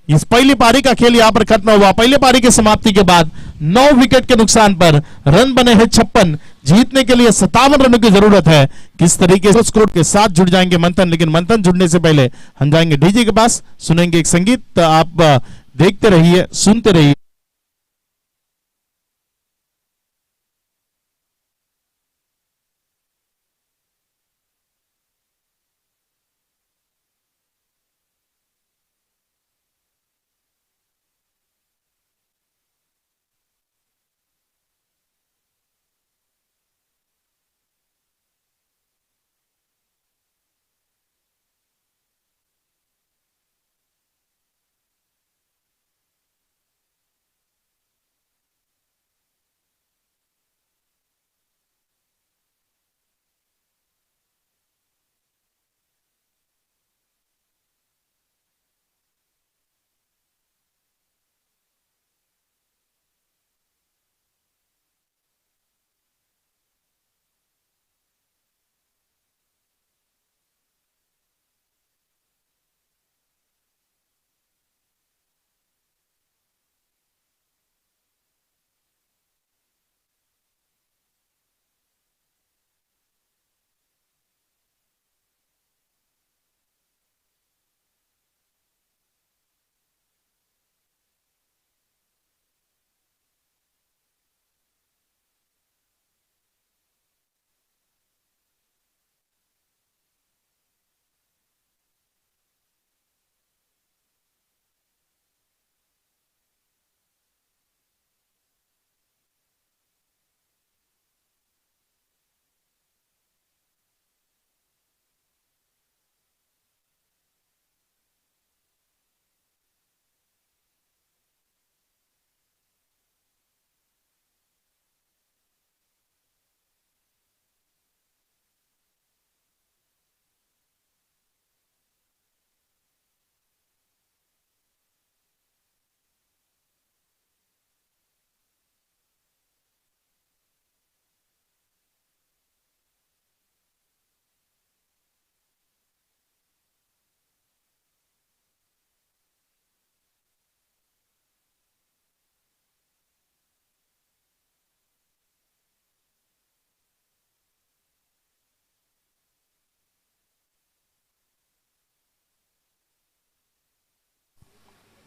इस पहली पारी का खेल यहां पर खत्म हुआ। पहली पारी की समाप्ति के बाद 9 विकेट के नुकसान पर रन बने हैं 56। जीतने के लिए 57 रनों की जरूरत है। किस तरीके से स्कोर के साथ जुड़ जाएंगे मंथन, लेकिन मंथन जुड़ने से पहले हम जाएंगे डीजे के पास, सुनेंगे एक संगीत। आप देखते रहिए, सुनते रहिए।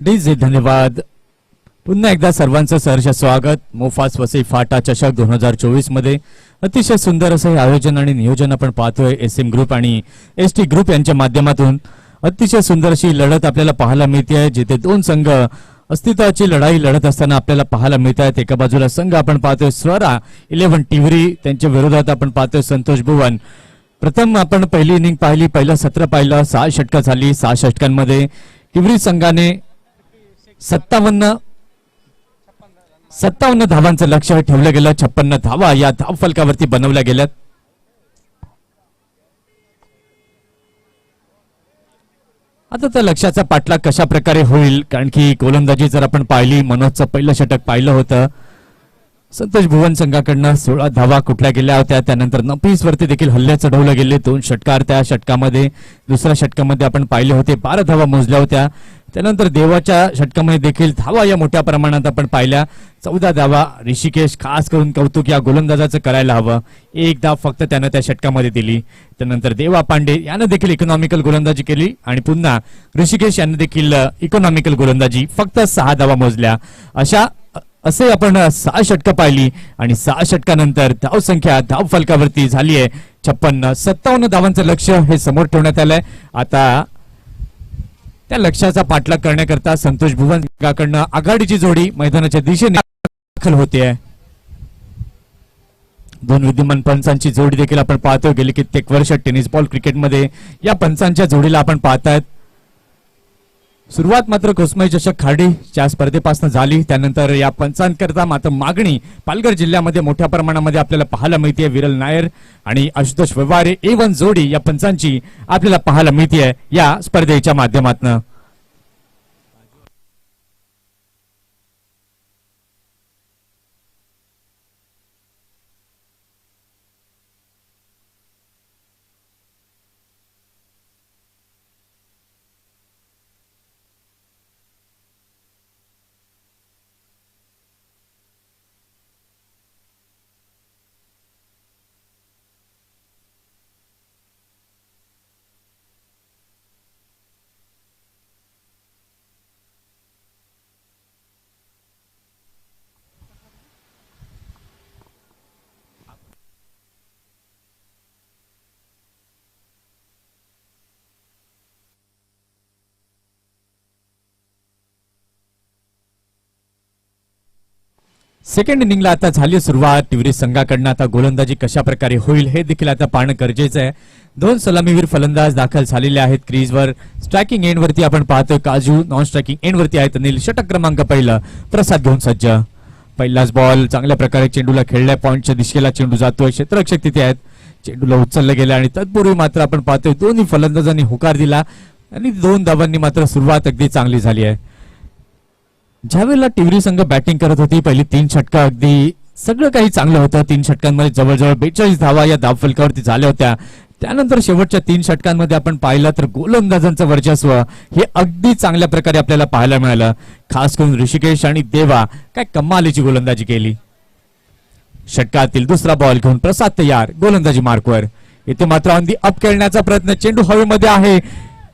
डीजे धन्यवाद. पुन्हा एकदा सर्वांचं सहर्ष स्वागत. मोफास वसई फाटा चषक 2024 मध्ये अतिशय सुंदर असं हे आयोजन आणि नियोजन आपण पाहतोय. एसएम ग्रुप आणि एसटी ग्रुप यांच्या माध्यमातून अतिशय सुंदर अशी लढत आपल्याला पाहायला मिळते, जिथे दोन संघ अस्तित्वाची लढाई लढत असताना आपल्याला पाहायला मिळत आहेत. एका बाजूला संघ आपण पाहतोय स्वरा 11 टिवरी, त्यांच्या विरोधात आपण पाहतोय संतोष भुवन. प्रथम आपण पहिली इनिंग पाहिली, पहिलं सत्र पाहिलं, 6 षटकं झाली. 6 षटकांमध्ये टिवरी संघाने 57 धावांचं लक्ष्य ठेवलं गेलं. 56 धावा या धाव फलकावरती बनवल्या गेल्यात. आता त्या लक्ष्याचा पाठलाग कशा प्रकारे होईल, कारण की गोलंदाजी जर आपण पाहिली, मनोजचं पहिलं षटक पाहिलं होतं. संतोष भुवन संघाकडनं 16 धावा कुठल्या गेल्या होत्या. त्यानंतर नफीस वरती देखील हल्ले चढवले गेले. 2 षटकार त्या षटकामध्ये, दुसऱ्या षटकामध्ये आपण पाहिले होते 12 धावा मोजल्या होत्या. त्यानंतर देवाच्या षटकामध्ये देखील धावा या मोठ्या प्रमाणात आपण पाहिल्या. 14 धावा. ऋषिकेश, खास करून कौतुक या गोलंदाजाचं करायला हवं. 1 धाव फक्त त्यानं त्या षटकामध्ये दिली. त्यानंतर देवा पांडे यानं देखील इकॉनॉमिकल गोलंदाजी केली आणि पुन्हा ऋषिकेश यानं देखील इकॉनॉमिकल गोलंदाजी, फक्त 6 धावा मोजल्या. असे आपण 6 षटकं पाहिली आणि 6 षटकानंतर धाव संख्या धाव फलकावरती झाली आहे 56. 57 धावांचं लक्ष्य हे समोर ठेवण्यात आलंय. आता त्या लक्ष्याचा पाठलाग करण्याकरता संतोष भुवन संघाकडनं आघाडीची जोडी मैदानाच्या दिशेने दाखल होते. 2 विद्यमान पंचांची जोडी देखील आपण पाहतोय. गेली कित्येक वर्ष टेनिस बॉल क्रिकेटमध्ये या पंचांच्या जोडीला आपण पाहतायत. सुरुवात मात्र कोसमई चषक खाडीच्या स्पर्धेपासून झाली. त्यानंतर या पंचांकरता मात्र मागणी पालघर जिल्ह्यामध्ये मोठ्या प्रमाणामध्ये आपल्याला पाहायला मिळते. विरल नायर आणि आशुतोष व्यवहारे A1 जोडी या पंचांची आपल्याला पाहायला मिळते या स्पर्धेच्या माध्यमातून. सेकंड इनिंगला आता झाली सुरुवात. टिवरी संघाकडनं आता गोलंदाजी कशा प्रकारे होईल हे देखील आता पाहणं गरजेचं आहे. 2 सलामीवीर फलंदाज दाखल झालेले आहेत क्रीजवर. स्ट्रायकिंग एंड वरती आपण पाहतोय काजू, नॉन स्ट्रायकिंग एंड वरती आहेत अनिल. षटक क्रमांक पहिलं प्रसाद घेऊन सज्ज. पहिलाच बॉल चांगल्या प्रकारे चेंडूला खेळलाय. पॉइंटच्या दिशेला चेंडू जातोय. क्षेत्ररक्षक तिथे आहेत. चेंडूला उचललं गेलं आणि तत्पूर्वी मात्र आपण पाहतोय दोन्ही फलंदाजांनी होकार दिला आणि 2 धावांनी मात्र सुरुवात अगदी चांगली झाली आहे. ज्यावेळेला टिवरी संघ बॅटिंग करत होती, पहिली 3 षटकं अगदी सगळं काही चांगलं होतं. 3 षटकांमध्ये जवळजवळ 42 धावा या धाव फलकावरती झाल्या होत्या. त्यानंतर शेवटच्या 3 षटकांमध्ये आपण पाहिलं तर गोलंदाजांचं वर्चस्व हे अगदी चांगल्या प्रकारे आपल्याला पाहायला मिळालं. खास करून ऋषिकेश आणि देवा काय कमालीची गोलंदाजी केली. षटकातील दुसरा बॉल घेऊन प्रसाद तयार, गोलंदाजी मार्कवर. इथे मात्र ऑन दी अप खेळण्याचा प्रयत्न, चेंडू हवेमध्ये आहे.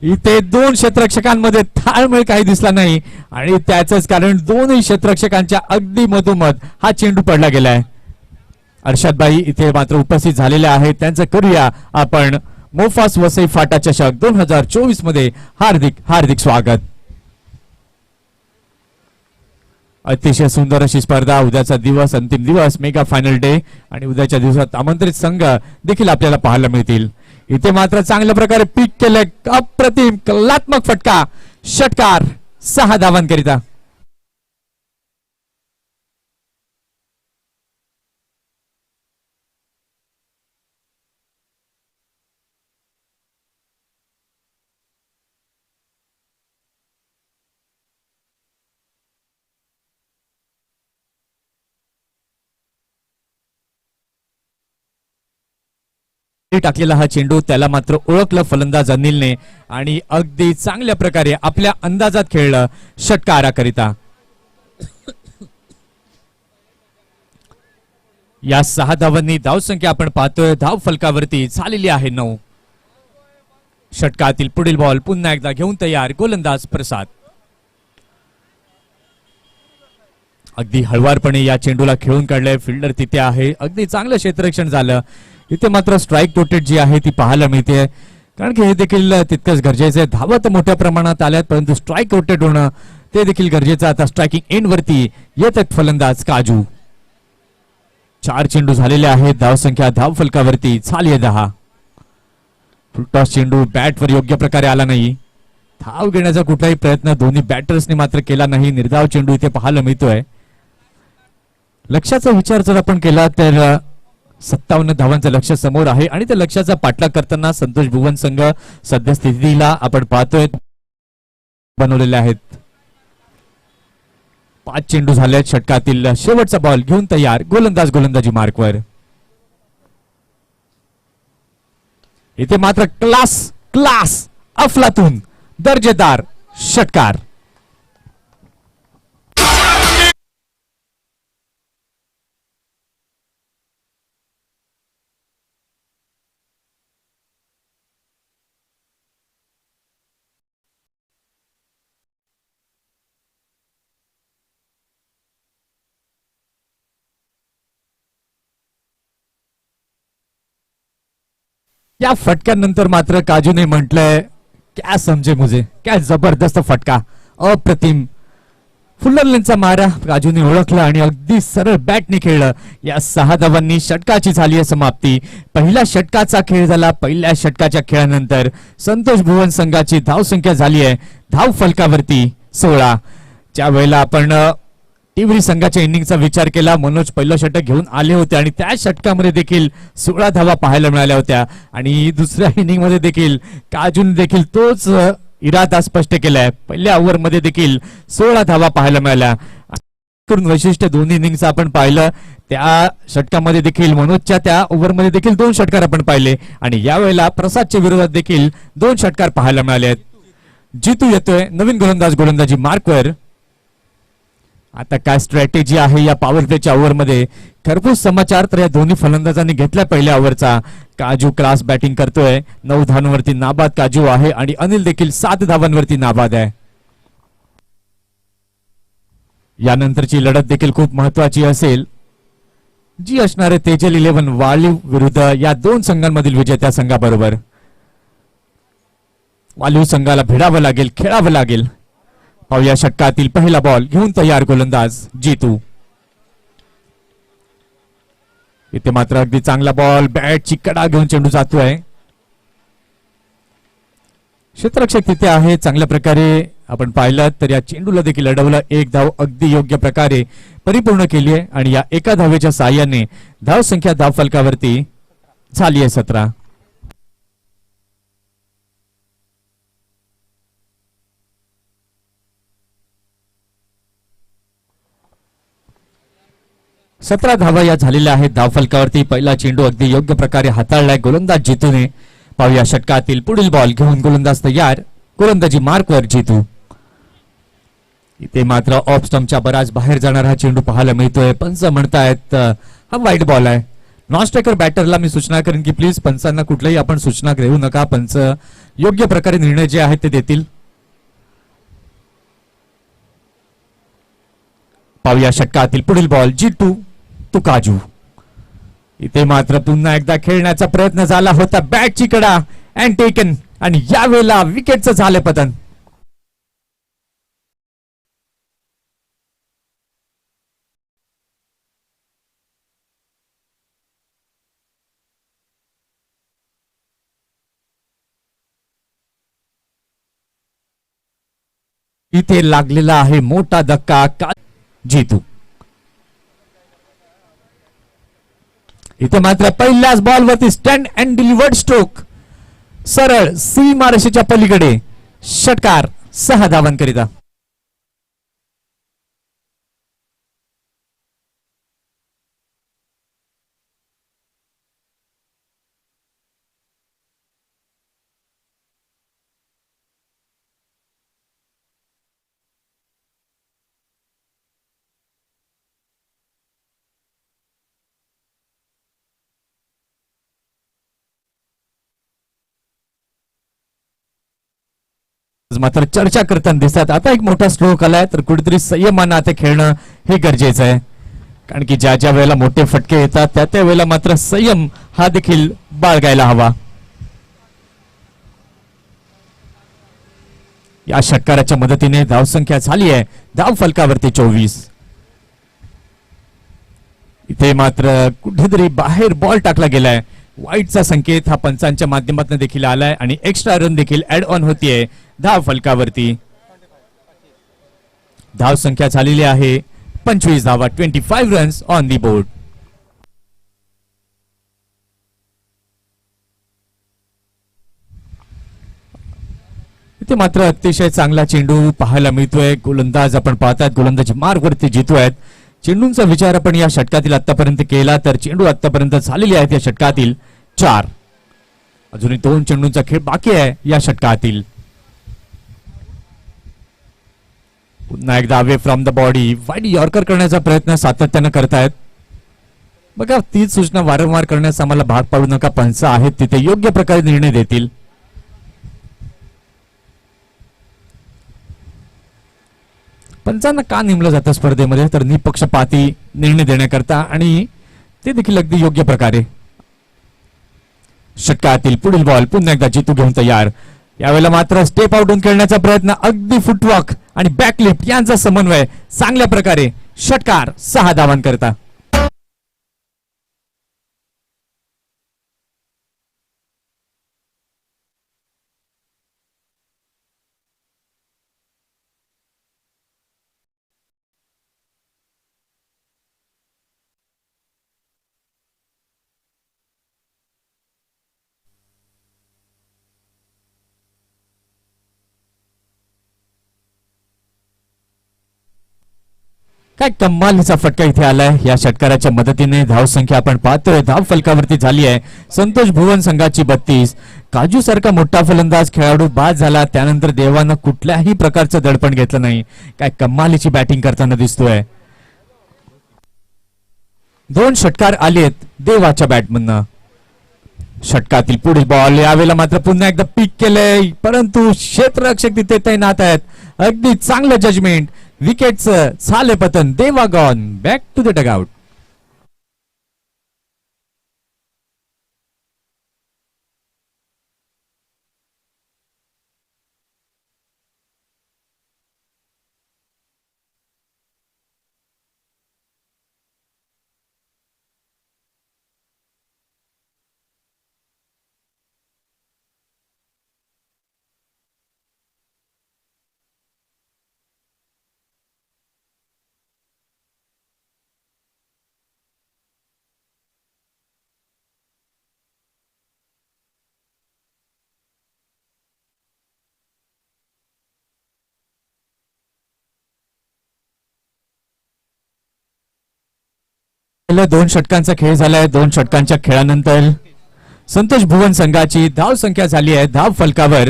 इथे 2 क्षेत्ररक्षकांमध्ये ताळमेळ काही दिसला नाही आणि त्याचंच कारण दोन्ही क्षेत्ररक्षकांच्या अगदी मधोमध हा चेंडू पडला गेलाय. अर्षदबाई इथे मात्र उपस्थित झालेले आहेत. त्यांचं करूया आपण मोफास वसई फाटा चषक 2024 मध्ये हार्दिक हार्दिक स्वागत. अतिशय सुंदर अशी स्पर्धा. उद्याचा दिवस, अंतिम दिवस, मेगा फायनल डे आणि उद्याच्या दिवसात आमंत्रित संघ देखील आपल्याला पाहायला मिळतील. इथे मात्र चांगल्या प्रकारे पीक केले. अप्रतिम कलात्मक फटका, षटकार 6 धावांकरिता. टाकलेला हा चेंडू, त्याला मात्र ओळखलं फलंदाज अनिलने आणि अगदी चांगल्या प्रकारे आपल्या अंदाजात खेळलं षटकाराकरिता. या 6 धावांनी धावसंख्या आपण पाहतोय धाव फलकावरती झालेली आहे 9. षटकातील पुढील बॉल पुन्हा एकदा घेऊन तयार, गोलंदाज प्रसाद. अगदी हळवारपणे या चेंडूला खेळून काढलंय. फिल्डर तिथे आहे. अगदी चांगलं क्षेत्ररक्षण झालं. इथे मात्र स्ट्राईक रोटेट जी आहे ती पाहायला मिळते, कारण की हे देखील तितकंच गरजेचं आहे. धावा तर मोठ्या प्रमाणात आल्यात, परंतु स्ट्राईक रोटेट होणं ते देखील गरजेचं. आता स्ट्रायकिंग एंड वरती येतात फलंदाज काजू. 4 चेंडू झालेले आहेत. धावसंख्या धाव फलकावरती झाली 10. फुलटॉस चेंडू बॅटवर योग्य प्रकारे आला नाही. धाव घेण्याचा कुठलाही प्रयत्न दोन्ही बॅटर्सने मात्र केला नाही. निर्धाव चेंडू इथे पाहायला मिळतोय. लक्ष्याचा विचार जर आपण केला तर 57 धावांचं लक्ष समोर आहे आणि त्या लक्ष्याचा पाठलाग करताना संतोष भुवन संघ सध्या स्थितीला आपण पाहतोय बनवलेले आहेत. 5 चेंडू झाले. षटकातील शेवटचा बॉल घेऊन तयार. गोलंदाज गोलंदाजी मार्कवर. इथे मात्र क्लास अफलातून दर्जेदार षटकार. या फटक्यानंतर मात्र काजूने म्हटलंय, क्या समजे मुझे, क्या जबरदस्त फटका, अप्रतिम. फुल्लरलेनचा मारा काजूने ओळखला आणि अगदी सरळ बॅटने खेळलं. या 6 धावांनी षटकाची झाली आहे समाप्ती. पहिल्या षटकाचा खेळ झाला. पहिल्या षटकाच्या खेळानंतर संतोष भुवन संघाची धावसंख्या झाली आहे धाव फलकावरती 16. ज्या वेळेला आपण टिवरी संघाच्या इनिंगचा विचार केला, मनोज पहिलं षटक घेऊन आले होते आणि त्या षटकामध्ये देखील 16 धावा पाहायला मिळाल्या होत्या. आणि दुसऱ्या इनिंग मध्ये देखील काजूने देखील तोच इरादा स्पष्ट केलाय. पहिल्या ओव्हरमध्ये देखील 16 धावा पाहायला मिळाल्या. करून वैशिष्ट्य दोन्ही इनिंगचं आपण पाहिलं. त्या षटकामध्ये देखील मनोजच्या त्या ओव्हरमध्ये देखील 2 षटकार आपण पाहिले आणि यावेळेला प्रसादच्या विरोधात देखील 2 षटकार पाहायला मिळाले आहेत. जितू येतोय नवीन गोलंदाज गोलंदाजी मार्कवर. आता काय स्ट्रॅटेजी आहे या पॉवर प्लेच्या ओव्हरमध्ये? खरपूस समाचार तर या दोन्ही फलंदाजांनी घेतला पहिल्या ओव्हरचा. काजू क्लास बॅटिंग करतोय. 9 धावांवरती नाबाद काजू आहे आणि अनिल देखील 7 धावांवरती नाबाद आहे. यानंतरची लढत देखील खूप महत्वाची असेल, जी असणारे तेजल 11 वालीव विरुद्ध या 2 संघांमधील विजेत्या संघाबरोबर. वालीव संघाला भिडावं लागेल, खेळावं लागेल. पाहूया षटकातील पहिला बॉल घेऊन तयार गोलंदाज जितू. इथे मात्र अगदी चांगला बॉल, बॅटची कडा घेऊन चेंडू जातोय. क्षेत्ररक्षक तिथे आहे. चांगल्या प्रकारे आपण पाहिलं तर या चेंडूला देखील अडवलं. 1 धाव अगदी योग्य प्रकारे परिपूर्ण केली आहे आणि या एका धावेच्या साहाय्याने धाव संख्या धाव फलकावरती झाली आहे 17. धावा या झालेल्या आहेत धाव फलकावरती. पहिला चेंडू अगदी योग्य प्रकारे हाताळलाय गोलंदाज जितूने. पाहूया षटकातील पुढील बॉल घेऊन गोलंदाज तयार. गोलंदाजी मार्कवर जितू. इथे मात्र ऑफ स्टंपच्या बराच बाहेर जाणारा हा चेंडू पाहायला मिळतोय. पंच म्हणतायत हा वाईट बॉल आहे. नॉन स्ट्रायकर बॅटरला मी सूचना करेन की प्लीज पंचांना कुठल्याही आपण सूचना देऊ नका. पंच योग्य प्रकारे निर्णय जे आहेत ते देतील. पाहूया षटकातील पुढील बॉल जितू तू काजू. इथे मात्र पुन्हा एकदा खेळण्याचा प्रयत्न झाला होता. बॅटची कडा अँड टेकन आणि यावेळेला विकेटचं झालं पतन. इथे लागलेला आहे मोठा धक्का. जितू इथे मात्र पहिल्याच बॉलवरती स्टँड अँड डिलिव्हर्ड स्ट्रोक सरळ सीमारेषेच्या पलीकडे. षटकार 6 धावांकरिता. मात्र चर्चा करताना दिसतात. आता एक मोठा स्ट्रोक आलाय तर कुठेतरी संयमानं आता खेळणं हे गरजेचं आहे, कारण की ज्या ज्या वेळेला मोठे फटके येतात त्या त्या वेळेला मात्र संयम हा देखील बाळगायला हवा. या षटकाराच्या मदतीने धावसंख्या झाली आहे धाव फलकावरती 24. इथे मात्र कुठेतरी बाहेर बॉल टाकला गेलाय. वाईटचा संकेत हा पंचांच्या माध्यमातून देखील आलाय आणि एक्स्ट्रा रन देखील ऍड ऑन होतीये धाव फलकावरती. धाव संख्या झालेली आहे 25 धावा. 25 रन्स ऑन दी बोर्ड. इथे मात्र अतिशय चांगला चेंडू पाहायला मिळतोय. गोलंदाज आपण पाहतात गोलंदाजी मार्गवरती जितोयत. चेंडूंचा विचार आपण या षटकातील आतापर्यंत केला तर चेंडू आतापर्यंत झालेले आहेत या षटकातील 4. अजूनही 2 चेंडूंचा खेळ बाकी आहे या षटकातील. पुन्हा एकदा away from the body wide yorker करण्याचा प्रयत्न सातत्यानं करतायत. बघा तीच सूचना वारंवार करण्यास आम्हाला भाग पाडू नका. पंच आहेत तिथे योग्य प्रकारे निर्णय देतील. पंचांना का नेमलं जातं स्पर्धेमध्ये तर निपक्षपाती निर्णय देण्याकरता आणि ते देखील अगदी योग्य प्रकारे. षटकातील पुढील बॉल पुन्हा एकदा जितू घेऊन तयार. यावेळेला मात्र स्टेप आउटून खेळण्याचा प्रयत्न. अगदी फुटवॉक आणि बॅकलिफ्ट यांचा समन्वय चांगल्या प्रकारे. षटकार 6 धावांकरता. काय कमालीचा फटका इथे आलाय या षटकाराच्या मदतीने. धाव संख्या आपण पाहतोय धाव फलकावरती झाली आहे. संतोष भुवन संघाची 32. काजू सारखा मोठा फलंदाज खेळाडू बाद झाला त्यानंतर देवानं कुठल्याही प्रकारचं दडपण घेतलं नाही. काय कमालीची बॅटिंग करताना दिसतोय. 2 षटकार आलेत देवाच्या बॅटमधनं. षटकातील पुढील बॉल यावेळेला मात्र पुन्हा एकदा पीक केलंय परंतु क्षेत्ररक्षक तिथे तैनात आहेत. अगदी चांगलं जजमेंट. विकेटचं झाले पतन. Deva gone back to the dugout. पहिल्या 2 षटकांचा खेळ झालाय. 2 षटकांच्या खेळानंतर संतोष भुवन संघाची धाव संख्या झाली आहे धाव फलकावर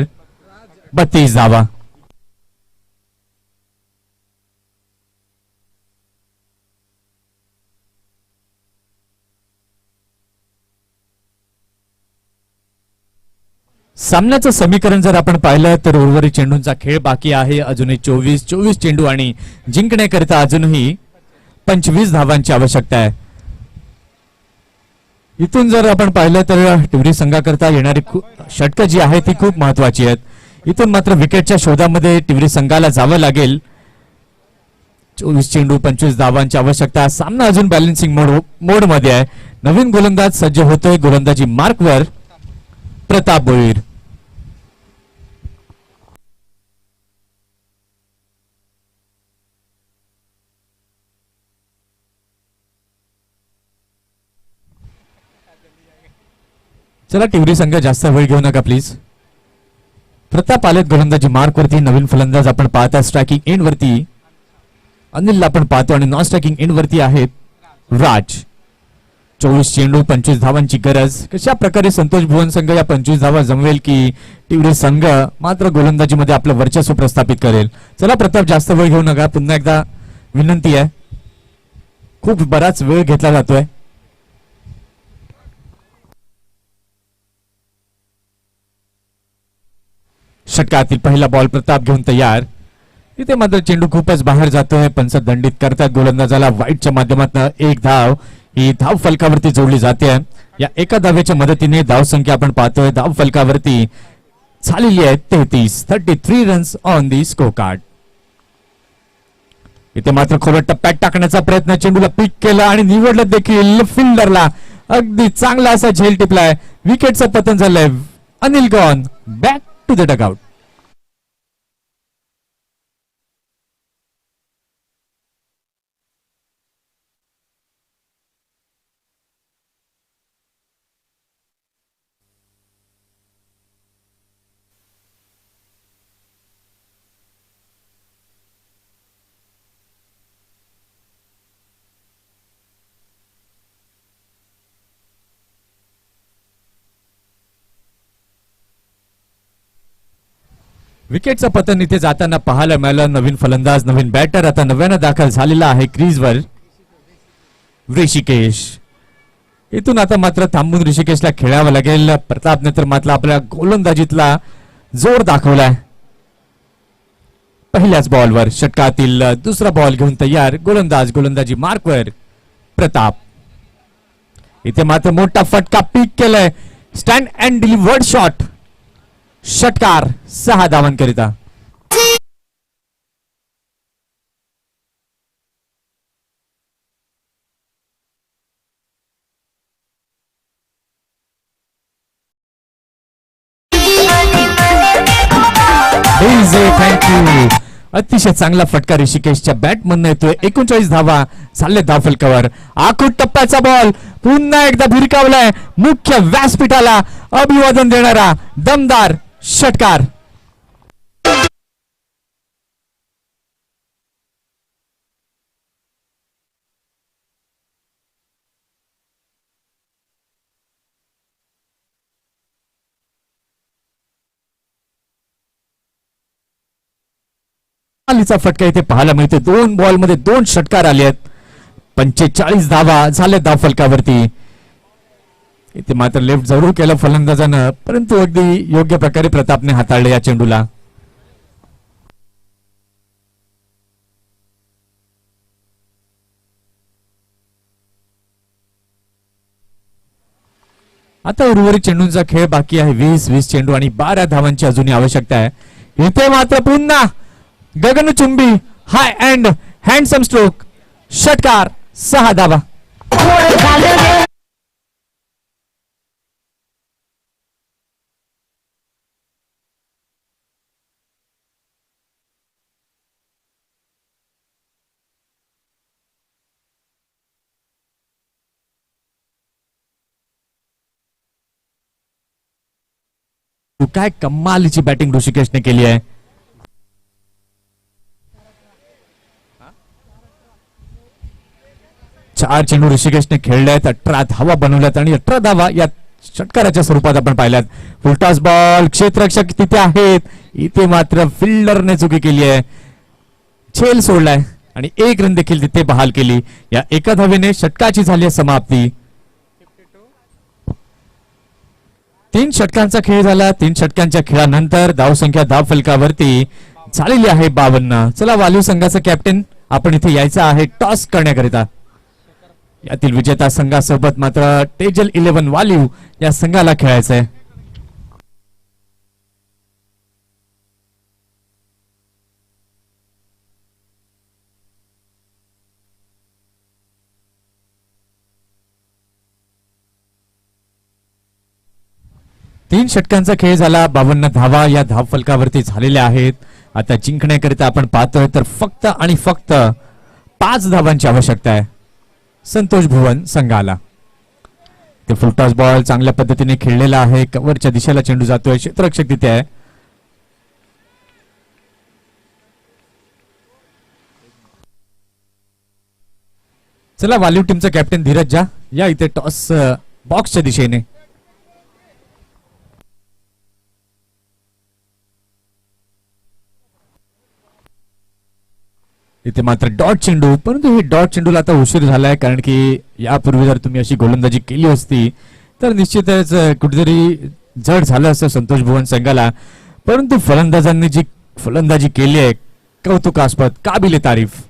32 धावा. सामन्याचं समीकरण जर आपण पाहिलं तर उर्वरित चेंडूंचा खेळ बाकी आहे. अजूनही 24 चेंडू आणि जिंकण्याकरिता अजूनही 25 धावांची आवश्यकता आहे. इथून जर आपण पाहिलं तर टिवरी संघाकरता येणारी षटकं जी आहे ती खूप महत्वाची आहेत. इथून मात्र विकेटच्या शोधामध्ये टिवरी संघाला जावं लागेल. 24 चेंडू 25 धावांची आवश्यकता. सामना अजून बॅलन्सिंग मोड मध्ये आहे. नवीन गोलंदाज सज्ज होतोय. गोलंदाजी मार्कवर प्रताप भोईर. चला टिवरी संघ जास्त वेळ घेऊ नका प्लीज. प्रताप आलेत गोलंदाजी मार्क वरती. नवीन फलंदाज आपण पाहता स्ट्रायकिंग एंड वरती अनिल आपण पाहतो आणि नॉन स्ट्रायकिंग एंड वरती आहेत राज. 24 चेंडू 25 धावांची गरज. कशा प्रकारे संतोष भुवन संघ या 25 धावा जमवेल की टिवरी संघ मात्र गोलंदाजीमध्ये आपलं वर्चस्व प्रस्थापित करेल. चला प्रताप जास्त वेळ घेऊ नका. पुन्हा एकदा विनंती आहे. खूप बराच वेळ घेतला जातोय. षटकातील पहिला बॉल प्रताप घेऊन तयार. इथे मात्र चेंडू खूपच बाहेर जातोय. पंच दंडित करतात गोलंदाजाला. वाईटच्या माध्यमातून एक धाव ही धाव फलकावरती जोडली जाते. या एका धावेच्या मदतीने धाव संख्या आपण पाहतोय धाव फलकावरती झालेली आहे 33 runs on the score card. इथे मात्र खोलट टप्प्यात टाकण्याचा प्रयत्न. चेंडूला पिक केला आणि निवडलं देखील. फिल्डरला अगदी चांगला असा झेल टिपलाय. विकेटचं पतन झालंय. Anil gone back to the dugout. विकेटचं पतन इथे जाताना पाहायला मिळालं. नवीन फलंदाज नवीन बॅटर आता नव्यानं दाखल झालेला आहे क्रीजवर ऋषिकेश. इथून आता मात्र थांबून ऋषिकेशला खेळावं लागेल. प्रतापने तर मात्र आपल्या गोलंदाजीतला जोर दाखवलाय. पहिल्याच बॉलवर षटकातील दुसरा बॉल घेऊन तयार गोलंदाजी मार्कवर प्रताप. इथे मात्र मोठा फटका पीक केलाय. Stand and delivered shot. षटकार 6 धावांकरिता. थँक्यू. अतिशय चांगला फटका ऋषिकेशच्या बॅट मधून येतोय. 39 धावा झाले धाव फलकावर. आखूट टप्प्याचा बॉल पुन्हा एकदा भिरकावलाय. मुख्य व्यासपीठाला अभिवादन देणारा दमदार षटकार. चा फटका इथे पाहायला मिळते. 2 बॉल मध्ये 2 षटकार आले आहेत. 45 धावा झाले धाव फलकावरती. इथे मात्र लेफ्ट जरूर केलं फलंदाजानं परंतु अगदी योग्य प्रकारे प्रतापने हाताळले या चेंडूला. आता उर्वरित चेंडूंचा खेळ बाकी आहे. 20 चेंडू आणि 12 धावांची अजूनही आवश्यकता आहे. इथे मात्र पुन्हा गगनचुंबी हाय अँड हँडसम स्ट्रोक. षटकार 6 धावा. काय कमालीची बॅटिंग ऋषिकेशने केली आहे. चार चेंडू ऋषिकेशने खेळले आहेत. 18 धावा बनवल्यात आणि 18 धावा या षटकाराच्या स्वरूपात आपण पाहिल्यात. Full toss ball. क्षेत्ररक्षक तिथे आहेत. इथे मात्र फिल्डरने चुकी केली आहे. झेल सोडलाय आणि 1 रन देखील तिथे बहाल केली. या एका धावेने षटकाची झाली समाप्ती. 3 षटकांचा खेळ झाला. 3 षटकांच्या खेळानंतर धावसंख्या धाव फलकावरती झालेली आहे 52. चला वाल्यू संघाचा कॅप्टन आपण इथे यायचा आहे टॉस करण्याकरिता. यातील विजेता संघासोबत मात्र टेजल 11 वाल्यू या संघाला खेळायचंय. तीन षटकांचा खेळ झाला. 52 धावा या धाव फलकावरती झालेल्या आहेत. आता जिंकण्याकरिता आपण पाहतोय तर फक्त आणि फक्त 5 धावांची आवश्यकता आहे संतोष भुवन संघाला. ते फुलटॉस बॉल चांगल्या पद्धतीने खेळलेला आहे. कव्हरच्या दिशेला चेंडू जातोय. क्षेत्ररक्षक तिथे आहे. चला वाल्यू टीमचा कॅप्टन धीरज जा या इथे टॉस बॉक्सच्या दिशेने. इथे मात्र डॉट चेंडू. परंतु हे डॉट चेंडूला आता उशीर झालाय कारण की यापूर्वी जर तुम्ही अशी गोलंदाजी केली असती तर निश्चितच कुठेतरी जड झालं असं संतोष भुवन संघाला. परंतु फलंदाजांनी जी फलंदाजी केली आहे कौतुकास्पद, काबिले तारीफ.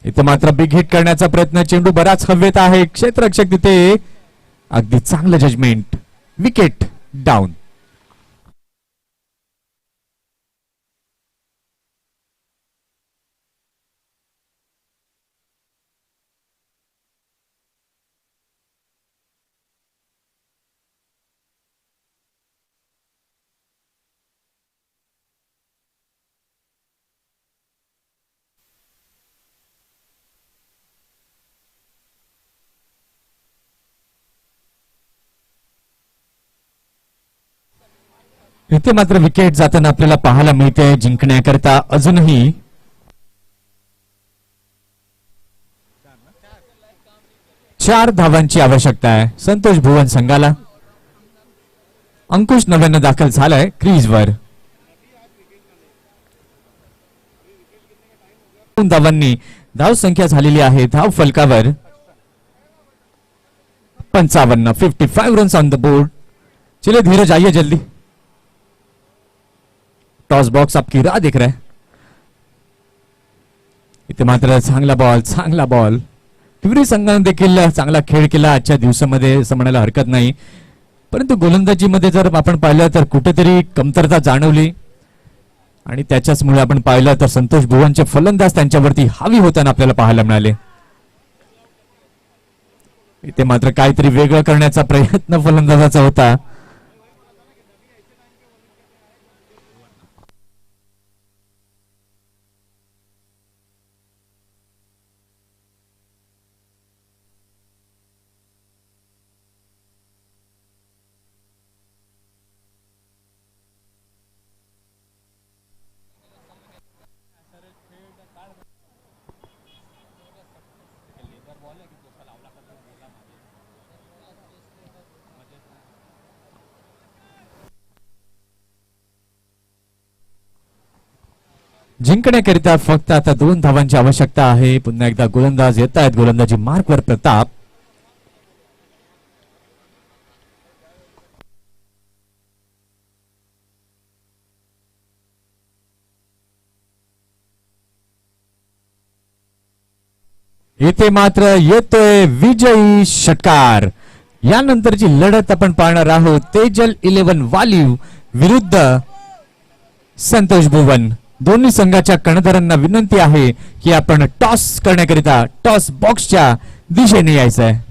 इथे मात्र बिग हिट करण्याचा प्रयत्न, चेंडू बराच हवेत आहे, क्षेत्ररक्षक तिथे अगदी चांगलं जजमेंट, विकेट डाऊन. इथे मात्र विकेट जाताना आपल्याला पाहायला मिळते. जिंकण्याकरता अजूनही चार धावांची आवश्यकता आहे संतोष भुवन संघाला. अंकुश नव्यानं दाखल झालाय क्रीजवर. 2 धावांनी धाव संख्या झालेली आहे धाव फलकावर 55. 55 रन्स ऑन द बोर्ड. चलिए धीरज आइए जल्दी. टॉस बॉक्स आपकी राह देख रहा है. इथे मात्र चांगला बॉल तिवरी संघाने देखील चांगला खेळ केला आजच्या दिवसामध्ये असं म्हणायला हरकत नाही. परंतु गोलंदाजीमध्ये जर आपण पाहिलं तर कुठेतरी कमतरता जाणवली आणि त्याच्याचमुळे आपण पाहिलं तर संतोष भुवनचे फलंदाज त्यांच्यावरती हावी होताना आपल्याला पाहायला मिळाले. इथे मात्र काहीतरी वेगळं करण्याचा प्रयत्न फलंदाजाचा होता. जिंकण्याकरिता फक्त आता 2 धावांची आवश्यकता आहे. पुन्हा एकदा गोलंदाज येत आहेत. गोलंदाजी मार्कवर प्रताप. इथे मात्र येतोय विजयी षटकार. यानंतरची लढत आपण पाहणार आहोत तेजल 11 वालीव विरुद्ध संतोष भुवन. दोन्ही संघाच्या कर्णधारांना विनंती आहे की आपण टॉस करण्याकरिता टॉस बॉक्सच्या दिशेने यायचं आहे.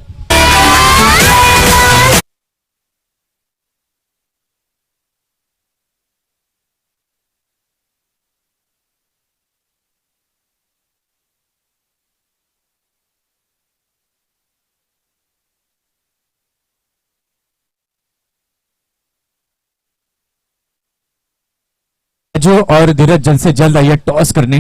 जो और धीरज जल्द से जल्द आइए टॉस करने.